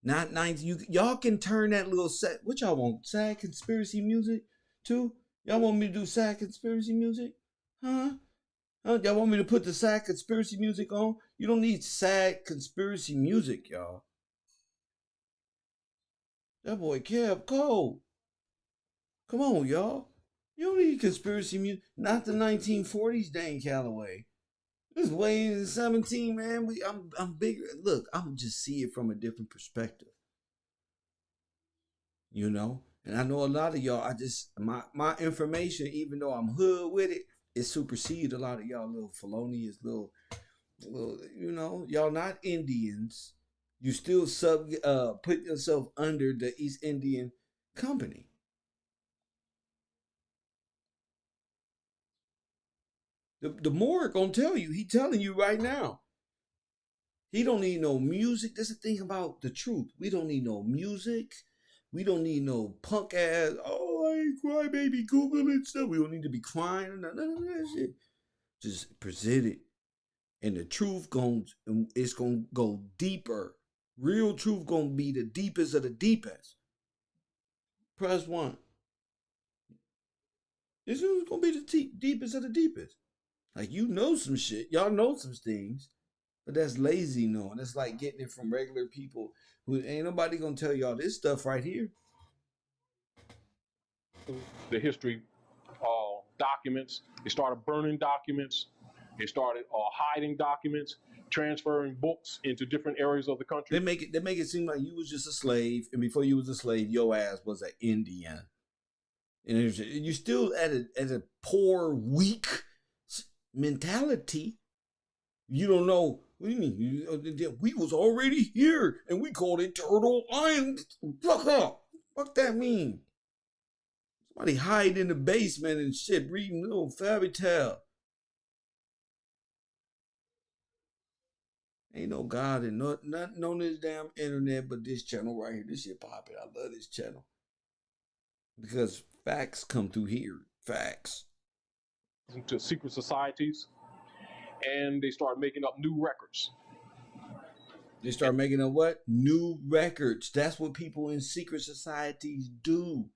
Not 19. Y'all can turn that little set. What y'all want? Sad conspiracy music too? Y'all want me to do sad conspiracy music? Huh? Y'all want me to put the sad conspiracy music on? You don't need sad conspiracy music, y'all. That boy Kev cold. Come on, y'all. You don't need conspiracy music. Not the 1940s, Dane Calloway. This is way in 17, man. I'm bigger. Look, I'm just see it from a different perspective. You know? And I know a lot of y'all, my information, even though I'm hood with it, it supersedes a lot of y'all little felonious, little, you know, y'all not Indians. You still put yourself under the East Indian Company. The Moor gonna tell you, he telling you right now. He don't need no music. That's the thing about the truth. We don't need no music. We don't need no punk ass, oh, I ain't cry, baby, Google it stuff. We don't need to be crying or none of that shit. Just present it. And the truth it's gonna go deeper. Real truth gonna be the deepest of the deepest. Press 1. This is gonna be the deepest of the deepest. Like, you know some shit. Y'all know some things. But that's lazy knowing. It's like getting it from regular people who ain't nobody gonna tell y'all this stuff right here. The history documents. They started burning documents. They started hiding documents, transferring books into different areas of the country. They make it seem like you was just a slave, and before you was a slave, your ass was an Indian. And you still at a poor, weak mentality. You don't know. What do you mean? We was already here, and we called it Turtle Island. Fuck up. Fuck that mean? Somebody hide in the basement and shit, reading little fairy tale. Ain't no God and nothing on this damn internet but this channel right here. This shit popping. I love this channel. Because facts come through here. Facts. Into secret societies, and they start making up new records. They start making up what? New records. That's what people in secret societies do.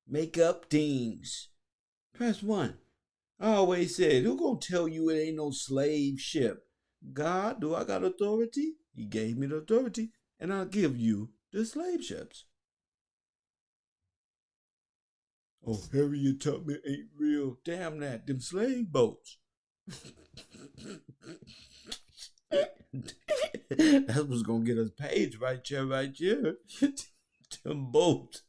Make up things. Press 1. I always said, who gonna tell you it ain't no slave ship? God, do I got authority? He gave me the authority, and I'll give you the slave ships. Oh, Harriet Tubman ain't real. Damn that. Them slave boats. That's what's gonna get us paid right here. Them boats.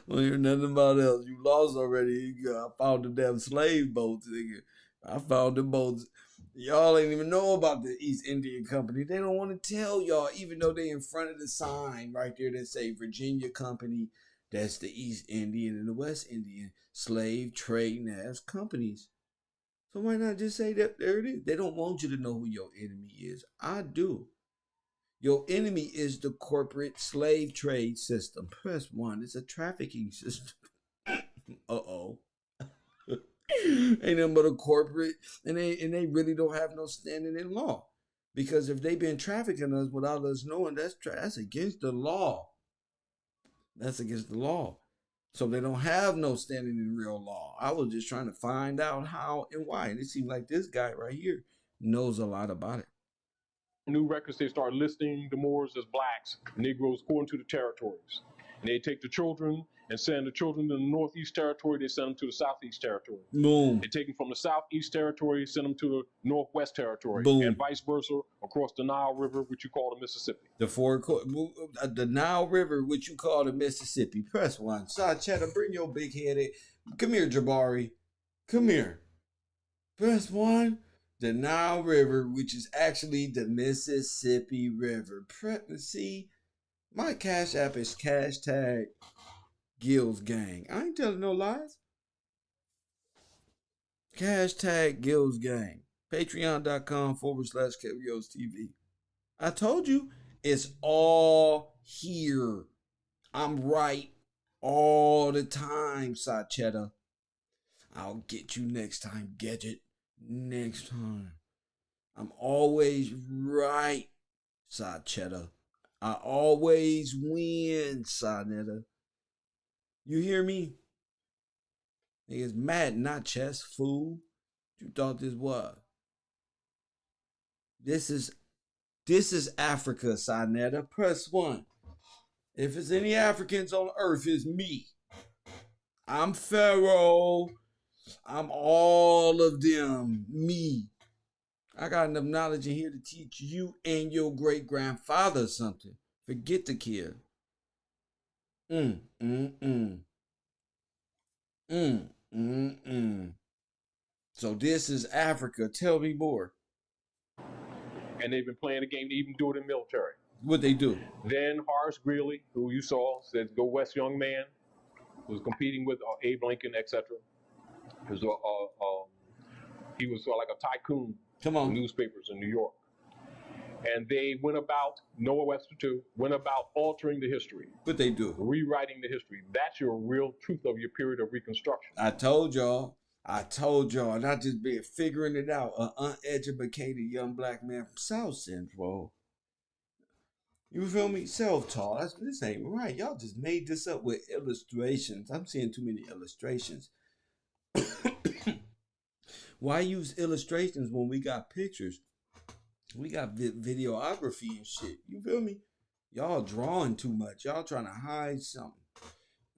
Well, you're nothing about else. You lost already. I found the damn slave boats, nigga. I found the boats. Y'all ain't even know about the East Indian Company. They don't want to tell y'all, even though they in front of the sign right there that say Virginia Company. That's the East Indian and the West Indian slave trading as companies. So why not just say that there it is? They don't want you to know who your enemy is. I do. Your enemy is the corporate slave trade system. Press 1. It's a trafficking system. Uh-oh. Ain't nothing but a corporate, and they really don't have no standing in law. Because if they been trafficking us without us knowing, that's against the law. That's against the law. So they don't have no standing in real law. I was just trying to find out how and why. And it seems like this guy right here knows a lot about it. New records, they start listing the Moors as blacks, Negroes according to the territories. And they take the children and send the children to the Northeast Territory, they send them to the Southeast Territory. Boom. They take them from the Southeast Territory, send them to the Northwest Territory. Boom. And vice versa across the Nile River, which you call the Mississippi. The Nile River, which you call the Mississippi. Press one. Cheddar, bring your big head in. Come here, Jabari. Come here. Press one. The Nile River, which is actually the Mississippi River. See, my Cash App is hashtag Gills Gang. I ain't telling no lies. Hashtag Gills Gang. Patreon.com/KevRow TV. I told you, it's all here. I'm right all the time, Sachetta. I'll get you next time, Gadget. Next time. I'm always right, Sachetta. I always win, Sonetta. You hear me? Niggas mad, not chess, fool. You thought this was? This is Africa, Sonetta. Press one. If it's any Africans on earth, it's me. I'm Pharaoh. I'm all of them. Me. I got enough knowledge in here to teach you and your great-grandfather something. Forget the kid. So this is Africa. Tell me more. And they've been playing the game to even do it in military. What they do? Then Horace Greeley, who you saw, said, "Go West, young man," was competing with Abe Lincoln, etc. He was like a tycoon. Come on. In newspapers in New York. And they went about, Noah Webster too, went about altering the history. What they do? Rewriting the history. That's your real truth of your period of Reconstruction. I told y'all, not just being figuring it out. An uneducated young black man from South Central. You feel me? Self-taught. This ain't right. Y'all just made this up with illustrations. I'm seeing too many illustrations. Why use illustrations when we got pictures? We got videography and shit. You feel me? Y'all drawing too much. Y'all trying to hide something.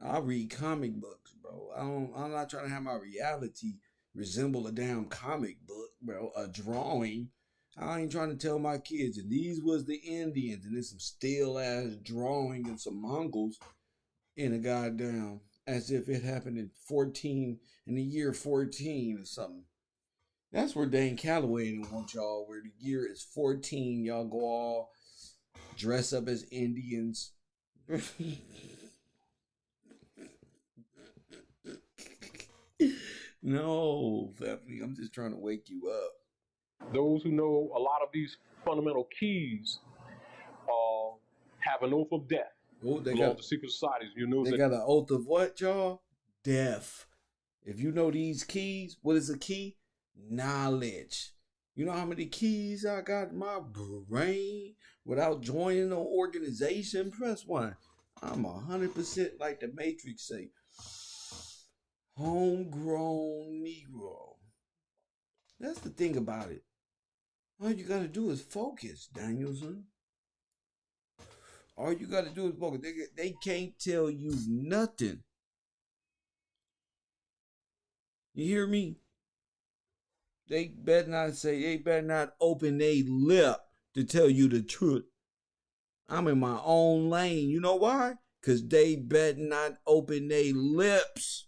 I read comic books, bro. I'm not trying to have my reality resemble a damn comic book, bro. A drawing. I ain't trying to tell my kids, and these was the Indians, and there's some still ass drawing and some Mongols in a goddamn, as if it happened in the year 14 or something. That's where Dane Calloway didn't want y'all, where the year is 14, y'all go all dress up as Indians. No, family, I'm just trying to wake you up. Those who know a lot of these fundamental keys have an oath of death. Oh, they belong got to secret societies. You know they got an oath of what, y'all? Death. If you know these keys, what is a key? Knowledge. You know how many keys I got in my brain without joining no organization? Press one. I'm 100% like the Matrix say. Homegrown Negro. That's the thing about it. All you gotta do is focus, Danielson. All you gotta do is focus. They can't tell you nothing. You hear me? They better not open their lip to tell you the truth. I'm in my own lane. You know why? Because they better not open their lips.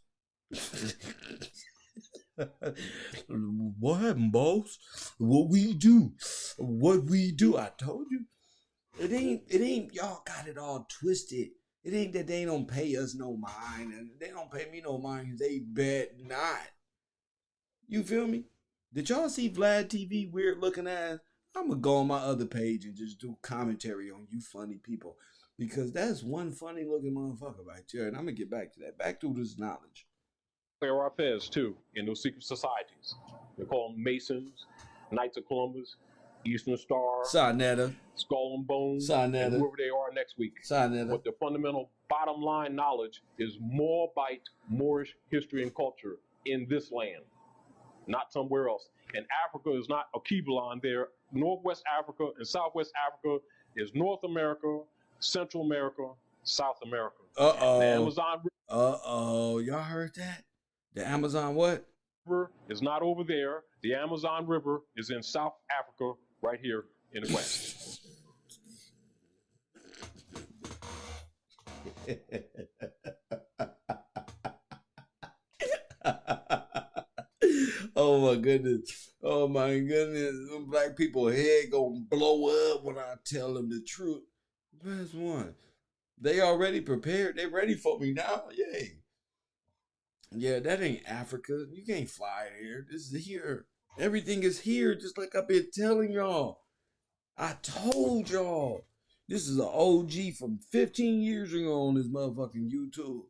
What happened, boss? What we do? I told you. It ain't y'all got it all twisted. It ain't that they don't pay us no mind, and they don't pay me no mind. They bet not. You feel me? Did y'all see Vlad TV weird looking ass? I'm gonna go on my other page and just do commentary on you funny people, because that's one funny looking motherfucker right there, and I'm gonna get back to that. Back to this knowledge. There are Fez too in those secret societies. They call them Masons, Knights of Columbus, Eastern Star, Sinetta. Skull and Bones, Sinetta. and whoever they are next week. Sinetta. But the fundamental bottom line knowledge is Moabite, Moorish history and culture in this land, not somewhere else. And Africa is not a Keeblan there. Northwest Africa and Southwest Africa is North America, Central America, South America. Uh-oh. The Amazon Uh-oh. Y'all heard that? The Amazon what? River is not over there. The Amazon River is in South Africa, right here in the West. Oh my goodness. Oh my goodness. Them black people head gonna blow up when I tell them the truth. Best one. They already prepared. They ready for me now. Yay. Yeah, that ain't Africa. You can't fly here. This is here. Everything is here, just like I've been telling y'all. I told y'all. This is an OG from 15 years ago on this motherfucking YouTube.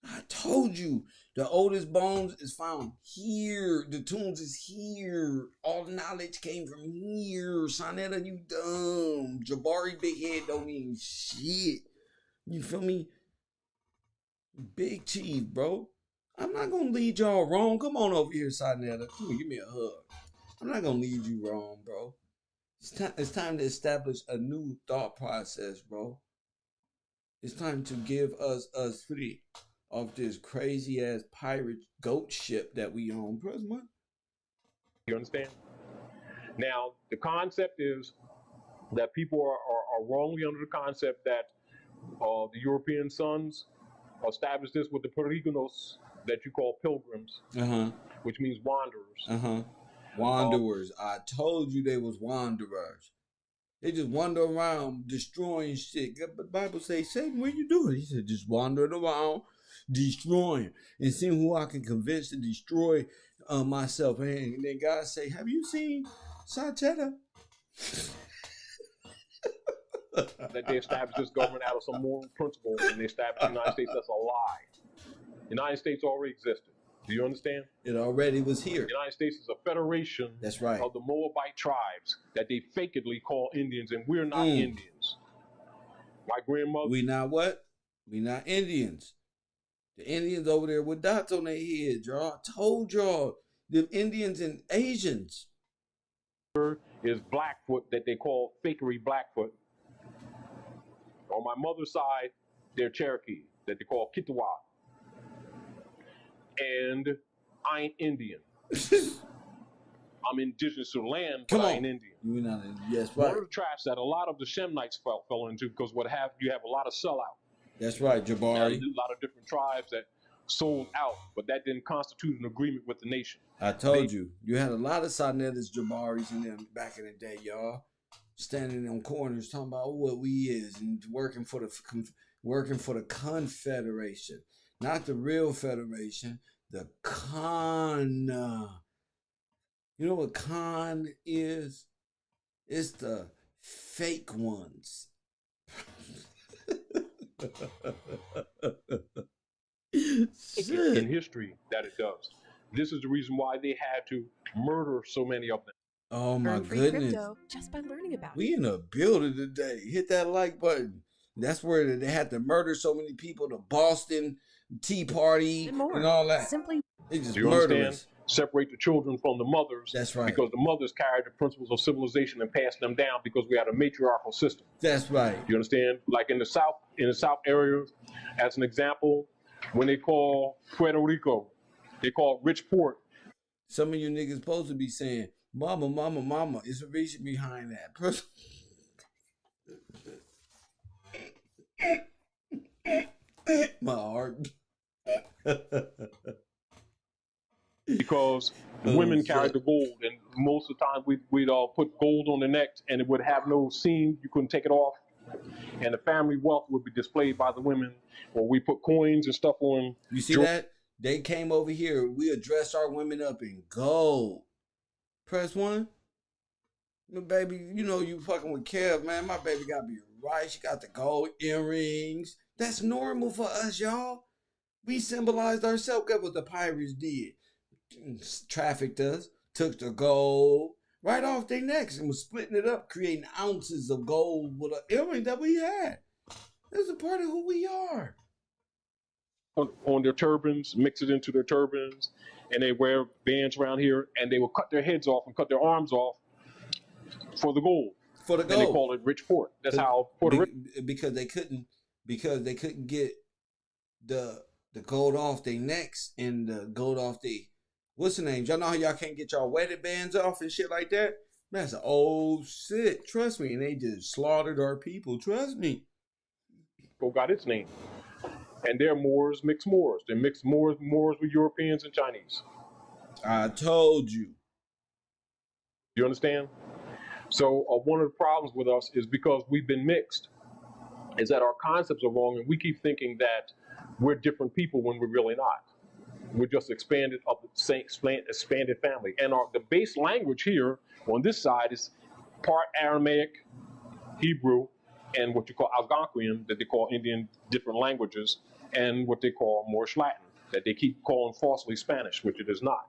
I told you. The oldest bones is found here. The tombs is here. All the knowledge came from here. Sonetta, you dumb. Jabari Big Head don't mean shit. You feel me? Big Chief, bro. I'm not gonna lead y'all wrong. Come on over here, Sonetta. Come on, give me a hug. I'm not gonna lead you wrong, bro. It's time to establish a new thought process, bro. It's time to give us free off this crazy ass pirate goat ship that we own. President. You understand? Now, the concept is that people are wrongly under the concept that the European sons established this with the Peregrinos that you call pilgrims, which means wanderers. Wanderers. I told you they was wanderers. They just wander around destroying shit. But the Bible says, Satan, what you doing? He said, just wandering around, destroying, and seeing who I can convince to destroy myself. And then God say, have you seen Sateta? That they established this government out of some moral principle, and they established the United States. That's a lie. The United States already existed. Do you understand? It already was here. The United States is a federation That's right. of the Moabite tribes that they fakedly call Indians, and we're not Indians. My grandmother... We not what? We not Indians. The Indians over there with dots on their head, y'all. I told y'all. The Indians and Asians. Is Blackfoot that they call fakery Blackfoot. On my mother's side, they're Cherokee that they call Kitawa. And I ain't Indian. I'm indigenous to the land, but I ain't Indian. You're not Indian. Yes, right. One of the traps that a lot of the Shemnites fell into, because you have a lot of sellout. That's right, Jabari. A lot of different tribes that sold out, but that didn't constitute an agreement with the nation. I told you. You had a lot of Sonettas, Jabaris in them back in the day, y'all. Standing on corners talking about what we is and working for the Confederation. Not the real Federation, the con. You know what con is? It's the fake ones. In history, that it does. This is the reason why they had to murder so many of them. Oh my Earn free goodness. crypto just by learning about We in a building today. Hit that like button. That's where they had to murder so many people. The Boston Tea Party and more. and all that. Simply. They just Do you murderers. understand? Separate the children from the mothers. That's right. Because the mothers carried the principles of civilization and passed them down because we had a matriarchal system. That's right. You understand? Like in the South area, as an example, when they call Puerto Rico, they call Richport. Some of you niggas supposed to be saying, mama, mama, mama. It's a reason behind that. My heart. Because the women carried the gold, and most of the time we'd put gold on the neck, and it would have no seam. You couldn't take it off, and the family wealth would be displayed by the women, or we put coins and stuff on. You see that? They came over here. We addressed our women up in gold. Press one. My baby, you know you fucking with Kev, man. My baby got to be right. She got the gold earrings. That's normal for us, y'all. We symbolized ourselves. That's what the pirates did. Trafficked us, took the gold right off their necks and was splitting it up, creating ounces of gold with an earring that we had. This is a part of who we are. On their turbans, mix it into their turbans, and they wear bands around here, and they will cut their heads off and cut their arms off for the gold. For the gold. And they call it rich port. That's how Puerto Rico. Because they couldn't get the gold off their necks and the gold off their, what's the name? Y'all know how y'all can't get y'all wedded bands off and shit like that? That's old shit. Trust me. And they just slaughtered our people. Trust me. Got its name. And they're Moors, mixed Moors. They mix Moors with Europeans and Chinese. I told you. You understand? So one of the problems with us is because we've been mixed, is that our concepts are wrong, and we keep thinking that we're different people when we're really not. We're just expanded of the same expanded family. And the base language here on this side is part Aramaic, Hebrew, and what you call Algonquian, that they call Indian different languages, and what they call Moorish Latin, that they keep calling falsely Spanish, which it is not.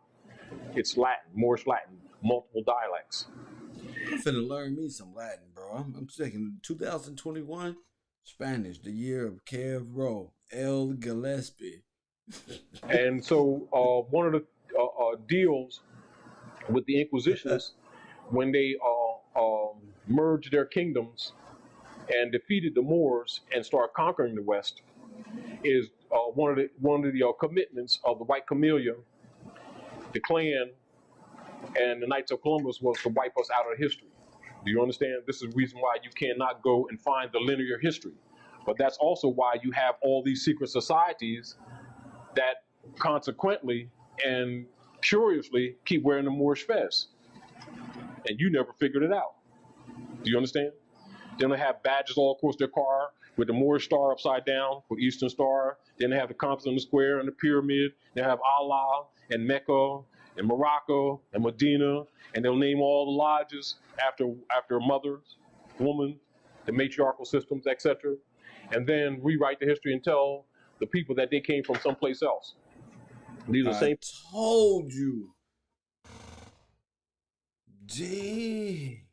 It's Latin, Moorish Latin, multiple dialects. I'm finna learn me some Latin, bro. I'm thinking 2021 Spanish, the year of KevRow, El Gillespie. And so one of the deals with the Inquisitionists, when they merged their kingdoms and defeated the Moors and started conquering the West, is one of the commitments of the White Camellia, the Klan, and the Knights of Columbus was to wipe us out of history. Do you understand? This is the reason why you cannot go and find the linear history. But that's also why you have all these secret societies that consequently and curiously keep wearing the Moorish fez. And you never figured it out. Do you understand? Then they have badges all across their car with the Moorish star upside down, with Eastern Star. Then they have the compass on the square and the pyramid. They have Allah and Mecca and Morocco and Medina, and they'll name all the lodges after mothers, woman, the matriarchal systems, etc. And then rewrite the history and tell the people that they came from someplace else. These are the same. I told you. Dang.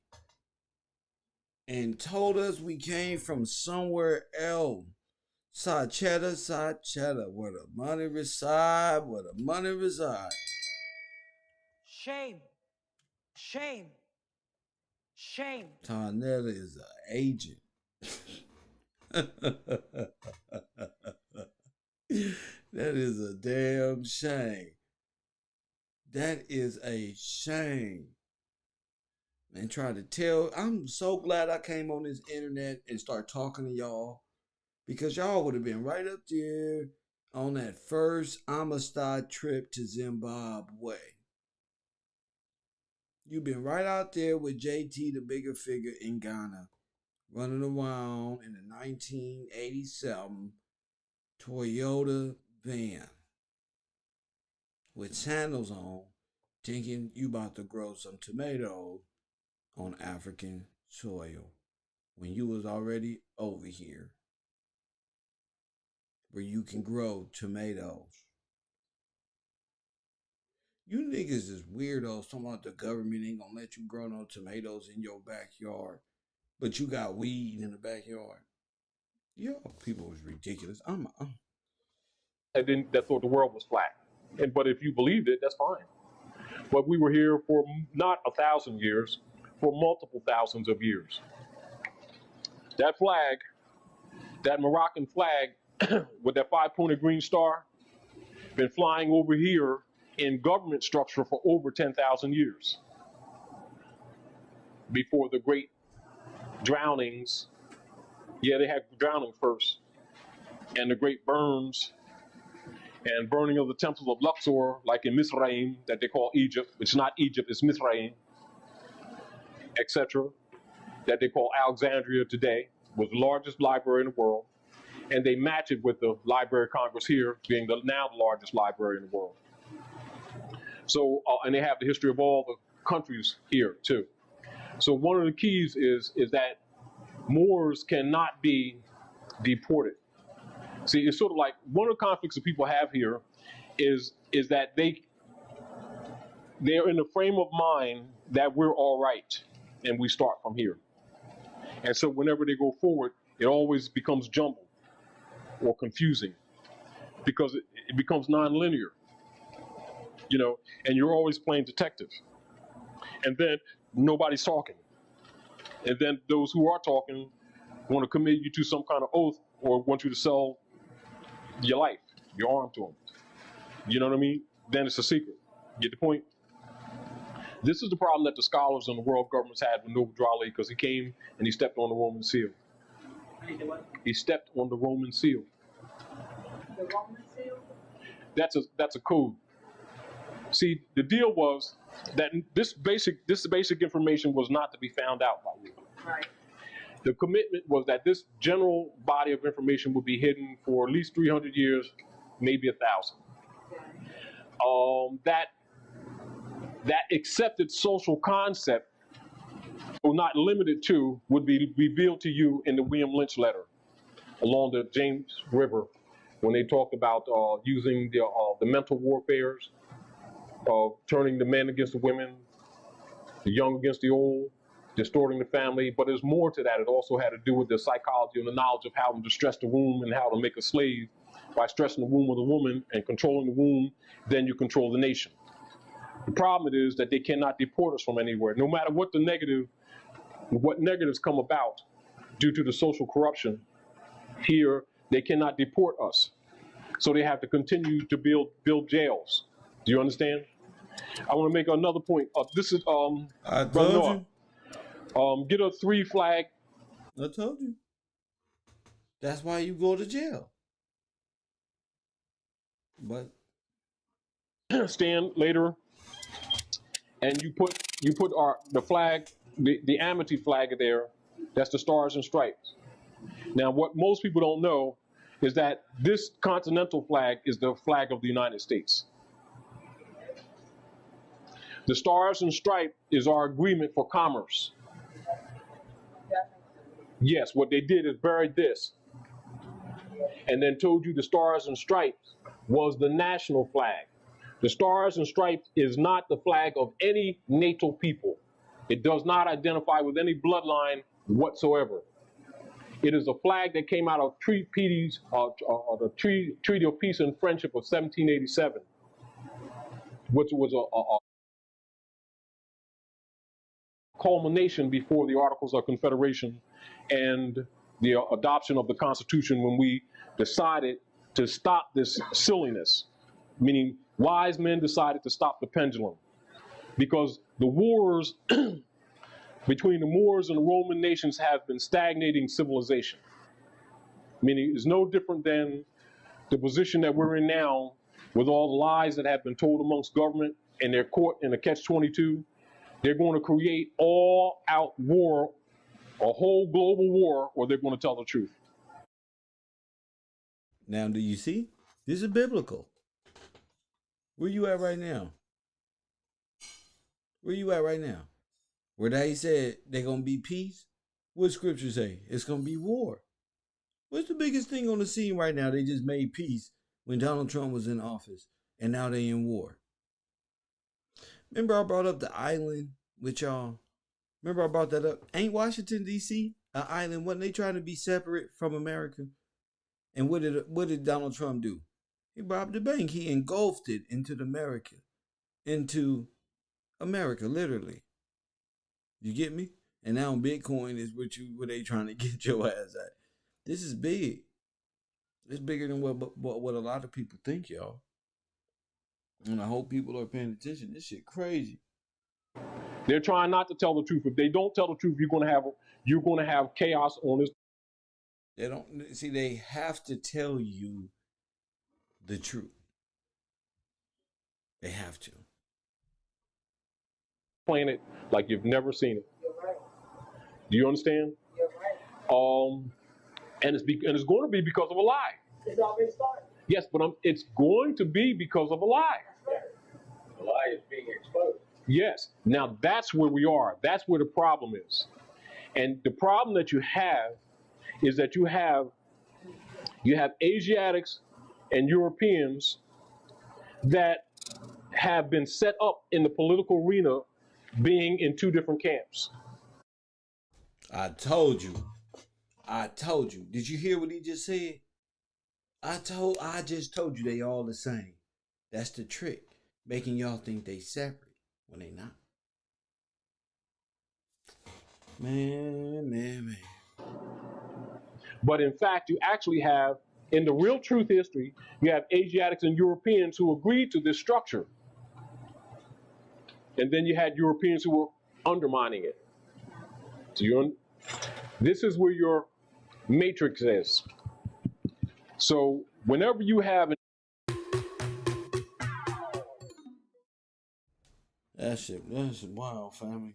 And told us we came from somewhere else. Sachetta, where the money reside, where the money reside. Shame. Shame. Shame. Tarnetta is an agent. That is a damn shame. That is a shame. And try to tell, I'm so glad I came on this internet and start talking to y'all, because y'all would have been right up there on that first Amistad trip to Zimbabwe. You've been right out there with JT, the bigger figure in Ghana, running around in a 1987 Toyota van with sandals on, thinking you about to grow some tomatoes on African soil when you was already over here where you can grow tomatoes. You niggas is weirdos talking about the government ain't gonna let you grow no tomatoes in your backyard, but you got weed in the backyard. Yo, people was ridiculous. And then that thought the world was flat. But if you believed it, that's fine. But we were here for not 1,000 years, for multiple thousands of years. That flag, that Moroccan flag with that 5-pointed green star, been flying over here in government structure for over 10,000 years. Before the great drownings, they had drowning first, and the great burns and burning of the temples of Luxor, like in Mizraim, that they call Egypt. It's not Egypt, it's Mizraim, etc., that they call Alexandria today, was the largest library in the world, and they match it with the Library of Congress here, being now the largest library in the world. So, and they have the history of all the countries here too. So one of the keys is that Moors cannot be deported. See, it's sort of like one of the conflicts that people have here is that they're in the frame of mind that we're all right, and we start from here. And so whenever they go forward, it always becomes jumbled or confusing because it becomes nonlinear, you know, and you're always playing detective. And then nobody's talking. And then those who are talking want to commit you to some kind of oath or want you to sell your life, your arm to them. You know what I mean? Then it's a secret. Get the point? This is the problem that the scholars and the world governments had with Noble Drawley, because he came and he stepped on the Roman seal. He stepped on the Roman seal. The Roman seal? That's a code. See, the deal was that this basic information was not to be found out by you. Right. The commitment was that this general body of information would be hidden for at least 300 years, maybe 1,000. That accepted social concept, or not limited to, would be revealed to you in the William Lynch letter along the James River, when they talked about using the mental warfares of turning the men against the women, the young against the old, distorting the family. But there's more to that. It also had to do with the psychology and the knowledge of how to distress the womb and how to make a slave. By stressing the womb of the woman and controlling the womb, then you control the nation. The problem is that they cannot deport us from anywhere. No matter what what negatives come about due to the social corruption here, they cannot deport us. So they have to continue to build jails. Do you understand? I want to make another point. This is I told you. Get a 3 flag. I told you. That's why you go to jail. But stand later, and you put the flag, the amity flag there. That's the Stars and Stripes. Now, what most people don't know is that this continental flag is the flag of the United States. The Stars and Stripes is our agreement for commerce. Yes, what they did is buried this and then told you the Stars and Stripes was the national flag. The Stars and Stripes is not the flag of any natal people. It does not identify with any bloodline whatsoever. It is a flag that came out of the Treaty of Peace and Friendship of 1787, which was a culmination before the Articles of Confederation and the adoption of the Constitution, when we decided to stop this silliness, meaning wise men decided to stop the pendulum, because the wars between the Moors and the Roman nations have been stagnating civilization. Meaning it's no different than the position that we're in now with all the lies that have been told amongst government and they're caught in a catch-22. They're going to create all-out war, a whole global war, or they're going to tell the truth. now, do you see? This is biblical. Where you at right now? Where you at right now? Where they said they're going to be peace? What scripture say? It's going to be war. What's the biggest thing on the scene right now? They just made peace when Donald Trump was in office, and now they in war. Remember I brought up the island with y'all? Remember I brought that up? Ain't Washington, D.C. an island? Wasn't they trying to be separate from America? And what did Donald Trump do? He robbed the bank. He engulfed it into America, literally. You get me? And now Bitcoin is where they trying to get your ass at. This is big. It's bigger than what a lot of people think, y'all. And I hope people are paying attention. This shit crazy. They're trying not to tell the truth. If they don't tell the truth, you're going to have chaos on this. They don't see. They have to tell you the truth. They have to. Planet like you've never seen it. You're right. Do you understand? You're right. And it's going to be because of a lie. It's already started. Yes, but it's going to be because of a lie. The lie is being exposed. Yes. Now that's where we are. That's where the problem is. And the problem that you have is that you have You have Asiatics and Europeans that have been set up in the political arena being in two different camps. I told you. Did you hear what he just said? I just told you they all the same. That's the trick. Making y'all think they separate when they not. Man. But in fact, you actually have, in the real truth history, you have Asiatics and Europeans who agreed to this structure. And then you had Europeans who were undermining it. So this is where your matrix is. So whenever you have That's wild, family.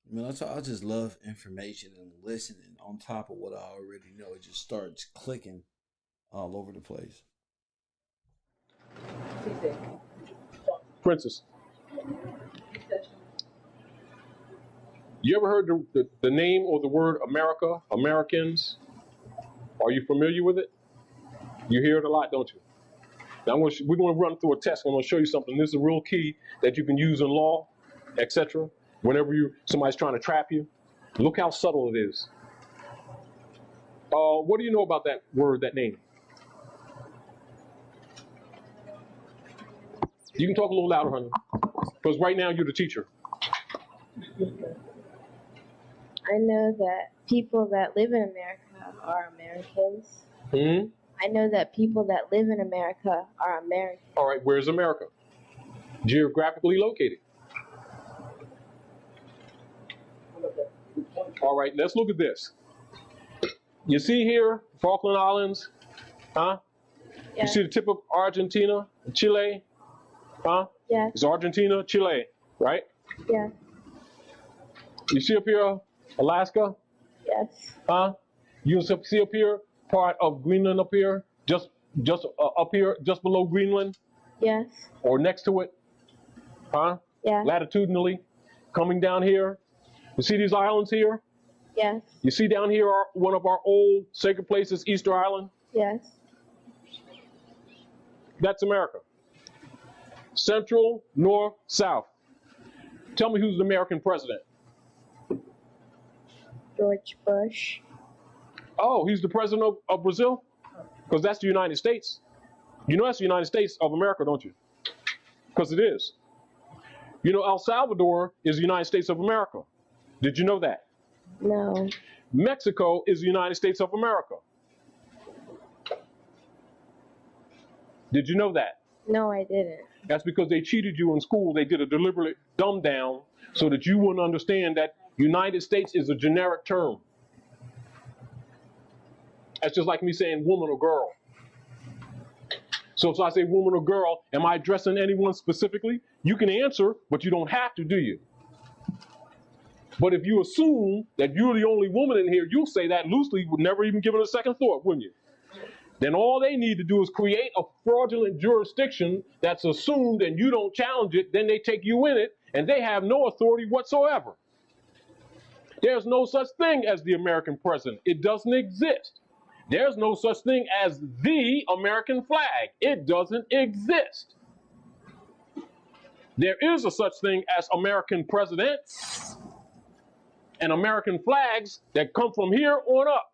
I mean, I just love information and listening on top of what I already know. It just starts clicking all over the place. Princess, you ever heard the name or the word America, Americans? Are you familiar with it? You hear it a lot, don't you? Now we're going to run through a test. I'm going to show you something. This is a real key that you can use in law, etc. Whenever somebody's trying to trap you. Look how subtle it is. What do you know about that word, that name? You can talk a little louder, honey, because right now you're the teacher. I know that people that live in America are Americans. Hmm? I know that people that live in America are Americans. All right, where's America? Geographically located. All right, let's look at this. You see here, Falkland Islands, huh? Yeah. You see the tip of Argentina, Chile, huh? Yeah. It's Argentina, Chile, right? Yeah. You see up here, Alaska, Yes. huh? You see up here, part of Greenland up here, just up here, just below Greenland, Yes. or next to it, huh? Yeah. Latitudinally, coming down here. You see these islands here? Yes. You see down here one of our old sacred places, Easter Island? Yes. That's America. Central, north, south. Tell me who's the American president? George Bush. Oh, he's the president of Brazil? Because that's the United States. You know that's the United States of America, don't you? Because it is. You know El Salvador is the United States of America. Did you know that? No. Mexico is the United States of America. Did you know that? No, I didn't. That's because they cheated you in school. They did a deliberate dumb down so that you wouldn't understand that United States is a generic term. That's just like me saying woman or girl. So if I say woman or girl, am I addressing anyone specifically? You can answer, but you don't have to, do you? But if you assume that you're the only woman in here, you'll say that loosely, would never even give it a second thought, wouldn't you? Then all they need to do is create a fraudulent jurisdiction that's assumed and you don't challenge it, then they take you in it and they have no authority whatsoever. There's no such thing as the American president. It doesn't exist. There's no such thing as the American flag. It doesn't exist. There is a such thing as American presidents and American flags that come from here on up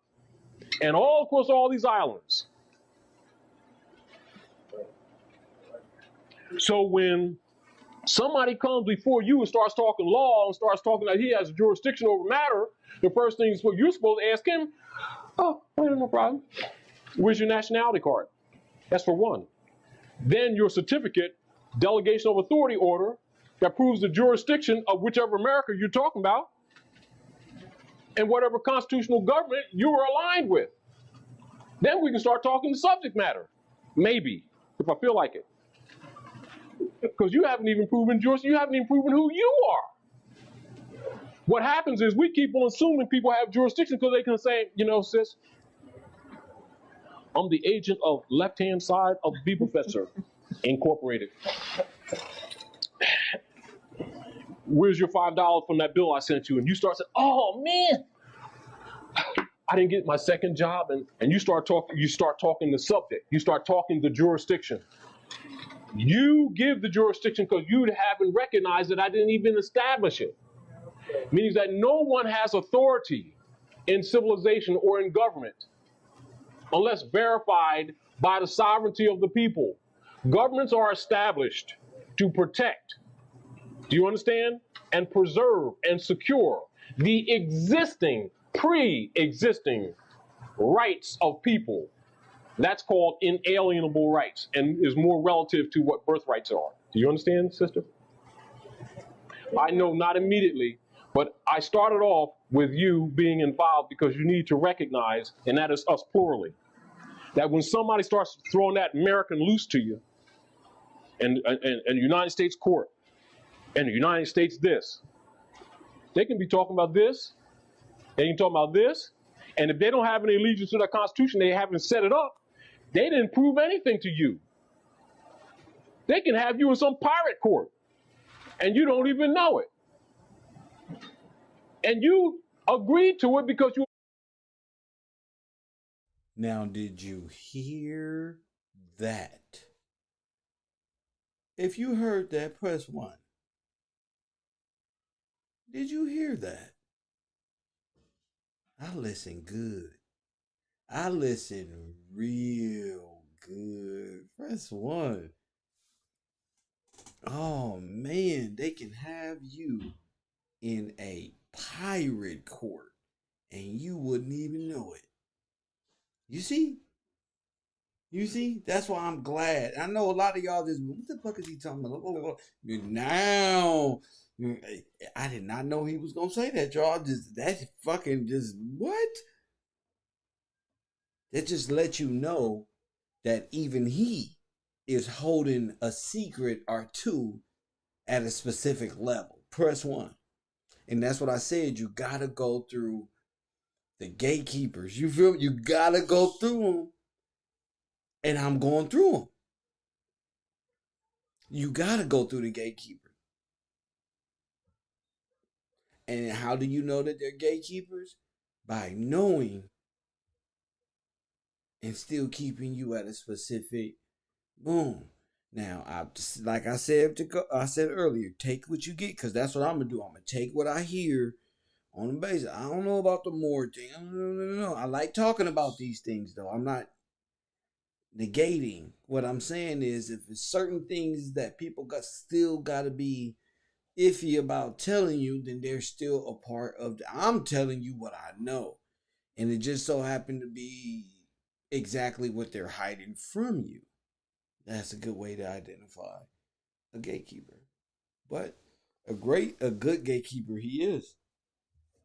and all across all these islands. So when somebody comes before you and starts talking law and starts talking that he has jurisdiction over matter, the first thing is what you're supposed to ask him, oh, wait, no problem. Where's your nationality card? That's for one. Then your certificate, delegation of authority order, that proves the jurisdiction of whichever America you're talking about and whatever constitutional government you are aligned with. Then we can start talking the subject matter. Maybe, if I feel like it. Because you haven't even proven jurisdiction, you haven't even proven who you are. What happens is we keep on assuming people have jurisdiction because they can say, you know, sis, I'm the agent of left-hand side of Bibelfetzer Incorporated. Where's your $5 from that bill I sent you? And you start saying, oh man, I didn't get my second job, and you start talking the subject, you start talking the jurisdiction. You give the jurisdiction because you haven't recognized that I didn't even establish it. Meaning that no one has authority in civilization or in government unless verified by the sovereignty of the people. Governments are established to protect, do you understand? And preserve and secure the existing, pre-existing rights of people. That's called inalienable rights and is more relative to what birthrights are. Do you understand, sister? I know not immediately, but I started off with you being involved because you need to recognize, and that is us plurally, that when somebody starts throwing that American loose to you, and the United States court, and the United States this, they can be talking about this, they can talk about this, and if they don't have any allegiance to the Constitution, they haven't set it up, they didn't prove anything to you. They can have you in some pirate court, and you don't even know it. And you agreed to it because you... Now, did you hear that? If you heard that, press 1. Did you hear that? I listen good. I listen real good. Press 1. Oh, man, they can have you in a pirate court and you wouldn't even know it. You see? You see? That's why I'm glad. I know a lot of y'all just, what the fuck is he talking about? Now, I did not know he was going to say that, y'all. That's fucking just, what? That just lets you know that even he is holding a secret or two at a specific level. Press 1. And that's what I said. You got to go through the gatekeepers. You feel me? You got to go through them. And I'm going through them. You got to go through the gatekeeper. And how do you know that they're gatekeepers? By knowing and still keeping you at a specific boom. Now, like I said earlier, take what you get, because that's what I'm going to do. I'm going to take what I hear on the basis. I don't know about the more thing. No. I like talking about these things, though. I'm not negating. What I'm saying is, if it's certain things that people still got to be iffy about telling you, then they're still a part of I'm telling you what I know. And it just so happened to be exactly what they're hiding from you. That's a good way to identify a gatekeeper. But a good gatekeeper he is.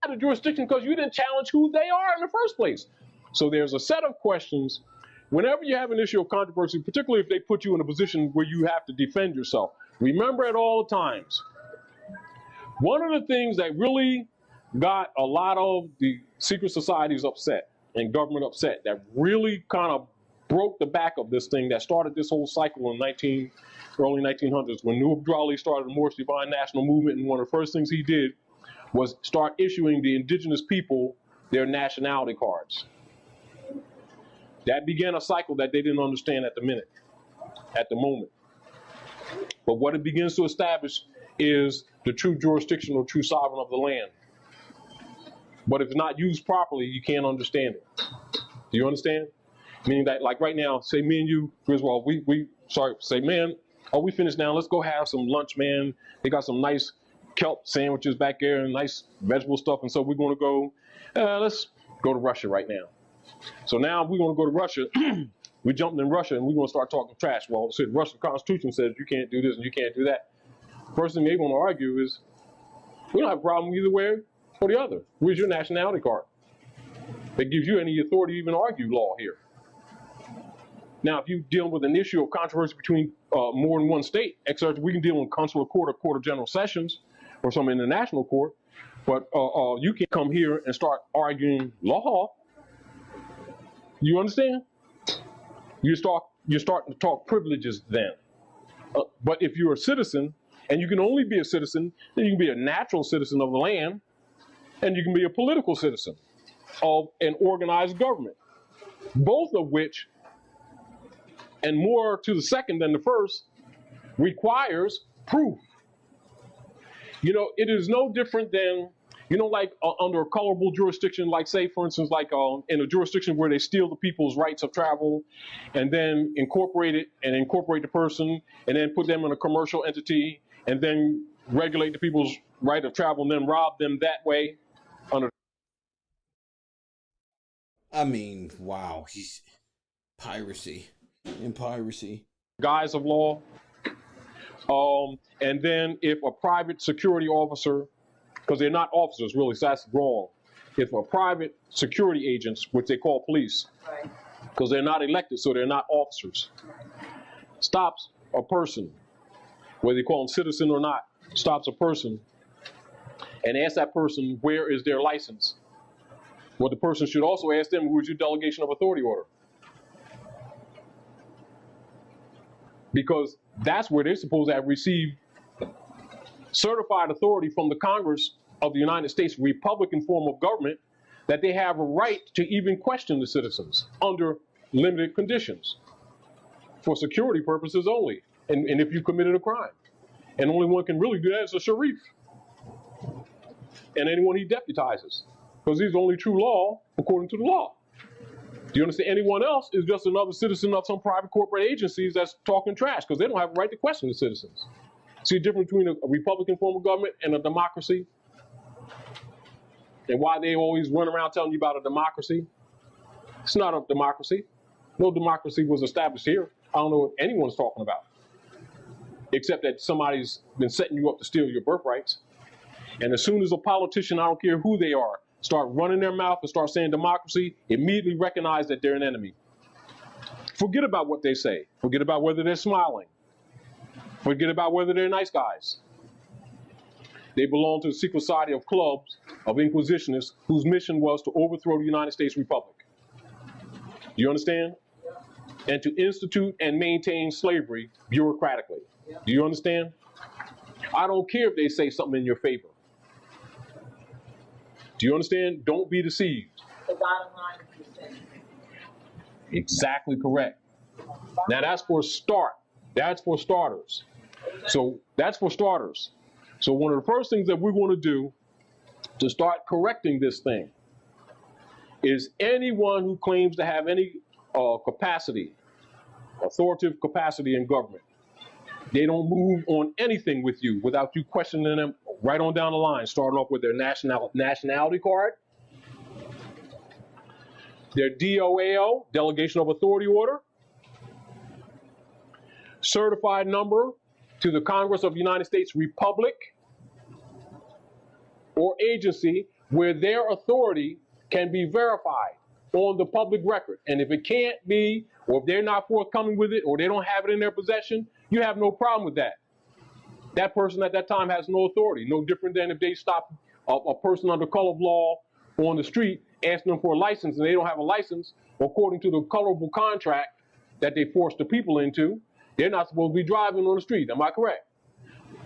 Out of jurisdiction because you didn't challenge who they are in the first place. So there's a set of questions. Whenever you have an issue of controversy, particularly if they put you in a position where you have to defend yourself, remember at all times, one of the things that really got a lot of the secret societies upset and government upset, that really kind of broke the back of this thing that started this whole cycle in early 1900s, when New Abdali started the Moorish Divine National Movement, and one of the first things he did was start issuing the indigenous people their nationality cards. That began a cycle that they didn't understand at the moment. But what it begins to establish is the true jurisdiction or true sovereign of the land. But if it's not used properly, you can't understand it. Do you understand? Meaning that, like right now, say me and you, Griswold, say, man, oh, we finished now, let's go have some lunch, man. They got some nice kelp sandwiches back there and nice vegetable stuff, and so we're going to go, let's go to Russia right now. So now we're going to go to Russia. We jumped in Russia, and we're going to start talking trash. Well, the Russian Constitution says you can't do this and you can't do that. First thing they want to argue is, we don't have a problem either way or the other. Where's your nationality card? That gives you any authority to even argue law here. Now, if you deal with an issue of controversy between more than one state, we can deal in consular court or court of general sessions or some international court, but you can come here and start arguing law. You understand? You're starting to talk privileges then. But if you're a citizen, and you can only be a citizen, then you can be a natural citizen of the land, and you can be a political citizen. of an organized government, both of which, and more to the second than the first, requires proof. You know, it is no different than, you know, like under a colorable jurisdiction, like say, for instance, like in a jurisdiction where they steal the people's rights of travel and then incorporate it and incorporate the person and then put them in a commercial entity and then regulate the people's right of travel and then rob them that way under. I mean, wow, he's piracy and piracy. Guise of law. And then if a private security officer, because they're not officers really, so that's wrong. If a private security agents, which they call police, because they're not elected, so they're not officers, stops a person, whether you call them citizen or not, stops a person and asks that person, where is their license? Well, the person should also ask them, where's your delegation of authority order? Because that's where they're supposed to have received certified authority from the Congress of the United States, Republican form of government, that they have a right to even question the citizens under limited conditions for security purposes only, and if you committed a crime. And only one can really do that is a sheriff and anyone he deputizes, because he's the only true law according to the law. Do you understand? Anyone else is just another citizen of some private corporate agencies that's talking trash because they don't have a right to question the citizens. See the difference between a Republican form of government and a democracy? And why they always run around telling you about a democracy? It's not a democracy. No democracy was established here. I don't know what anyone's talking about, except that somebody's been setting you up to steal your birthrights. And as soon as a politician, I don't care who they are, start running their mouth and start saying democracy, immediately recognize that they're an enemy. Forget about what they say. Forget about whether they're smiling. Forget about whether they're nice guys. They belong to the secret society of clubs of inquisitionists whose mission was to overthrow the United States Republic. Do you understand? And to institute and maintain slavery bureaucratically. Do you understand? I don't care if they say something in your favor. Do you understand? Don't be deceived. The bottom line is the same. Exactly correct. Now that's for start. That's for starters. So that's for starters. So one of the first things that we're going to do to start correcting this thing is anyone who claims to have any capacity, authoritative capacity in government, they don't move on anything with you without you questioning them right on down the line, starting off with their nationality card, their DOAO, Delegation of Authority Order, certified number to the Congress of the United States Republic or agency where their authority can be verified on the public record. And if it can't be, or if they're not forthcoming with it, or they don't have it in their possession, you have no problem with that. That person at that time has no authority, no different than if they stop a person under color of law on the street, asking them for a license, and they don't have a license, according to the colorable contract that they forced the people into, they're not supposed to be driving on the street. Am I correct?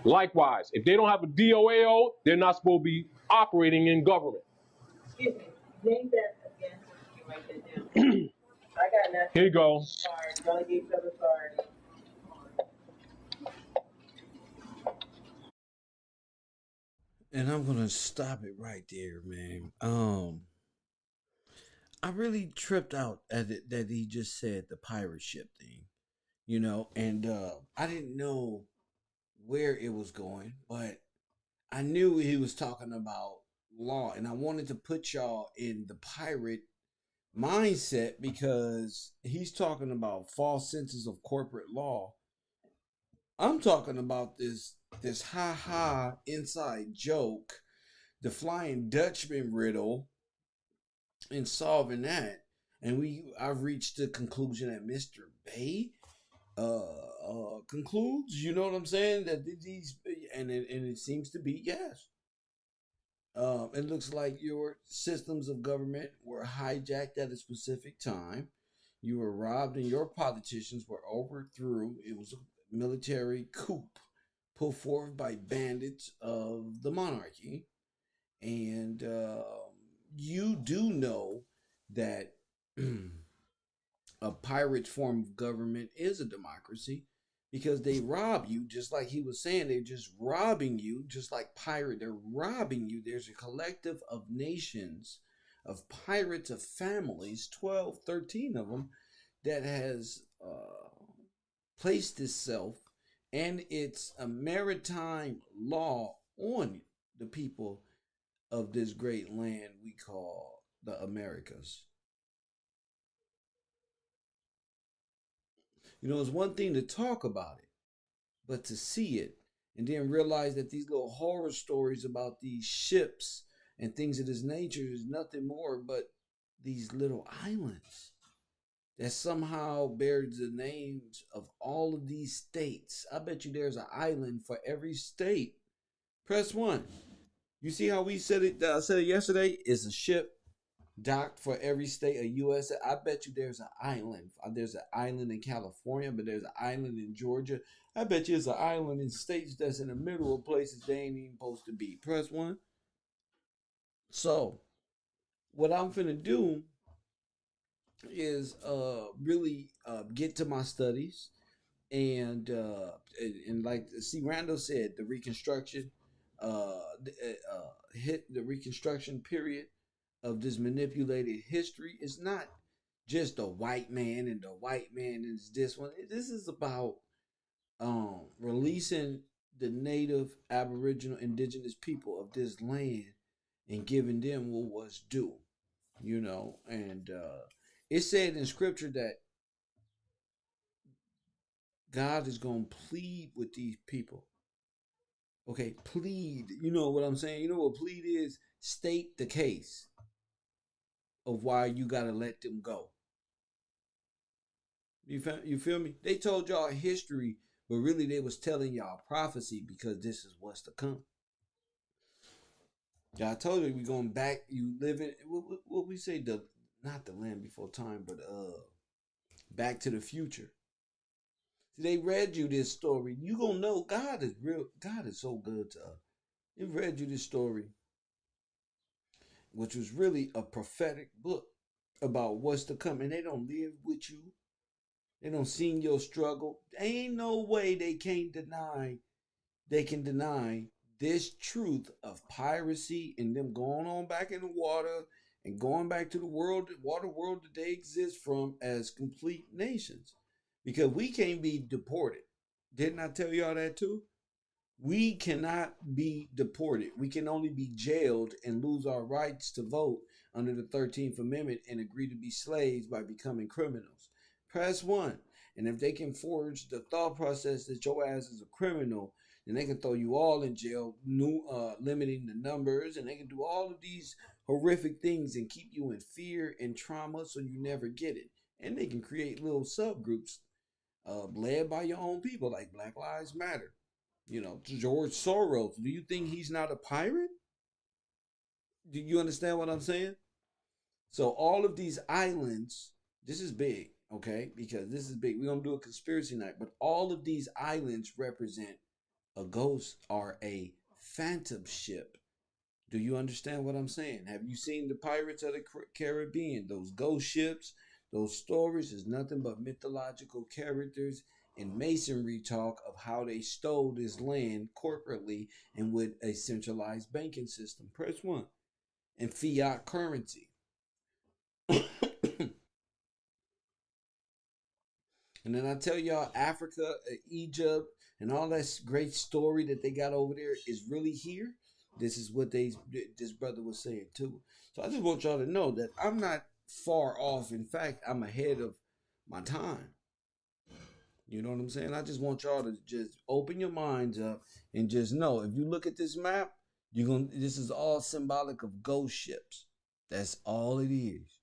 Likewise, if they don't have a DOAO, they're not supposed to be operating in government. Excuse me, name that again so you can write that down. I got nothing. Here you go. Delegate of authority. And I'm gonna stop it right there, man. I really tripped out at it that he just said the pirate ship thing, you know, and I didn't know where it was going, but I knew he was talking about law, and I wanted to put y'all in the pirate mindset because he's talking about false senses of corporate law. I'm talking about this ha inside joke, the Flying Dutchman riddle, and solving that. And I've reached the conclusion that Mr. Bay concludes, you know what I'm saying? That these and it seems to be yes. It looks like your systems of government were hijacked at a specific time. You were robbed and your politicians were overthrew. It was a military coup put forth by bandits of the monarchy. And you do know that a pirate form of government is a democracy because they rob you, just like he was saying. They're just robbing you, just like pirate. They're robbing you. There's a collective of nations, of pirates, of families, 12, 13 of them, that has placed itself and it's a maritime law on the people of this great land we call the Americas. You know, it's one thing to talk about it, but to see it and then realize that these little horror stories about these ships and things of this nature is nothing more but these little islands that somehow bears the names of all of these states. I bet you there's an island for every state. Press 1. You see how we said it? I said it yesterday. It's a ship docked for every state of U.S. I bet you there's an island. There's an island in California, but there's an island in Georgia. I bet you there's an island in states that's in the middle of places they ain't even supposed to be. Press 1. So, what I'm finna do is really get to my studies and like see Randall said, the Reconstruction hit the Reconstruction period of this manipulated history is not just a white man and the white man is this one. This is about releasing the native, aboriginal, indigenous people of this land and giving them what was due, you know. And it said in scripture that God is going to plead with these people. Okay, plead. You know what I'm saying? You know what plead is? State the case of why you got to let them go. You feel me? They told y'all history, but really they was telling y'all prophecy because this is what's to come. Yeah, I told you we going back. You live in what we say, the not the land before time, but Back to the Future. See, they read you this story. You gonna know God is real. God is so good to us. They read you this story, which was really a prophetic book about what's to come, and they don't live with you. They don't see your struggle. Ain't no way they can deny this truth of piracy and them going on back in the water and going back to the water world that they exist from as complete nations. Because we can't be deported. Didn't I tell y'all that too? We cannot be deported. We can only be jailed and lose our rights to vote under the 13th Amendment and agree to be slaves by becoming criminals. Press 1. And if they can forge the thought process that your ass is a criminal, then they can throw you all in jail, limiting the numbers, and they can do all of these horrific things and keep you in fear and trauma so you never get it. And they can create little subgroups led by your own people, like Black Lives Matter. You know, George Soros, do you think he's not a pirate? Do you understand what I'm saying? So all of these islands, this is big, okay? Because this is big. We're going to do a conspiracy night. But all of these islands represent a ghost or a phantom ship. Do you understand what I'm saying? Have you seen the Pirates of the Caribbean? Those ghost ships, those stories is nothing but mythological characters and masonry talk of how they stole this land corporately and with a centralized banking system. Press 1. And fiat currency. And then I tell y'all, Africa, Egypt, and all that great story that they got over there is really here. This is what this brother was saying too. So I just want y'all to know that I'm not far off. In fact, I'm ahead of my time. You know what I'm saying? I just want y'all to just open your minds up and just know, if you look at this map, this is all symbolic of ghost ships. That's all it is.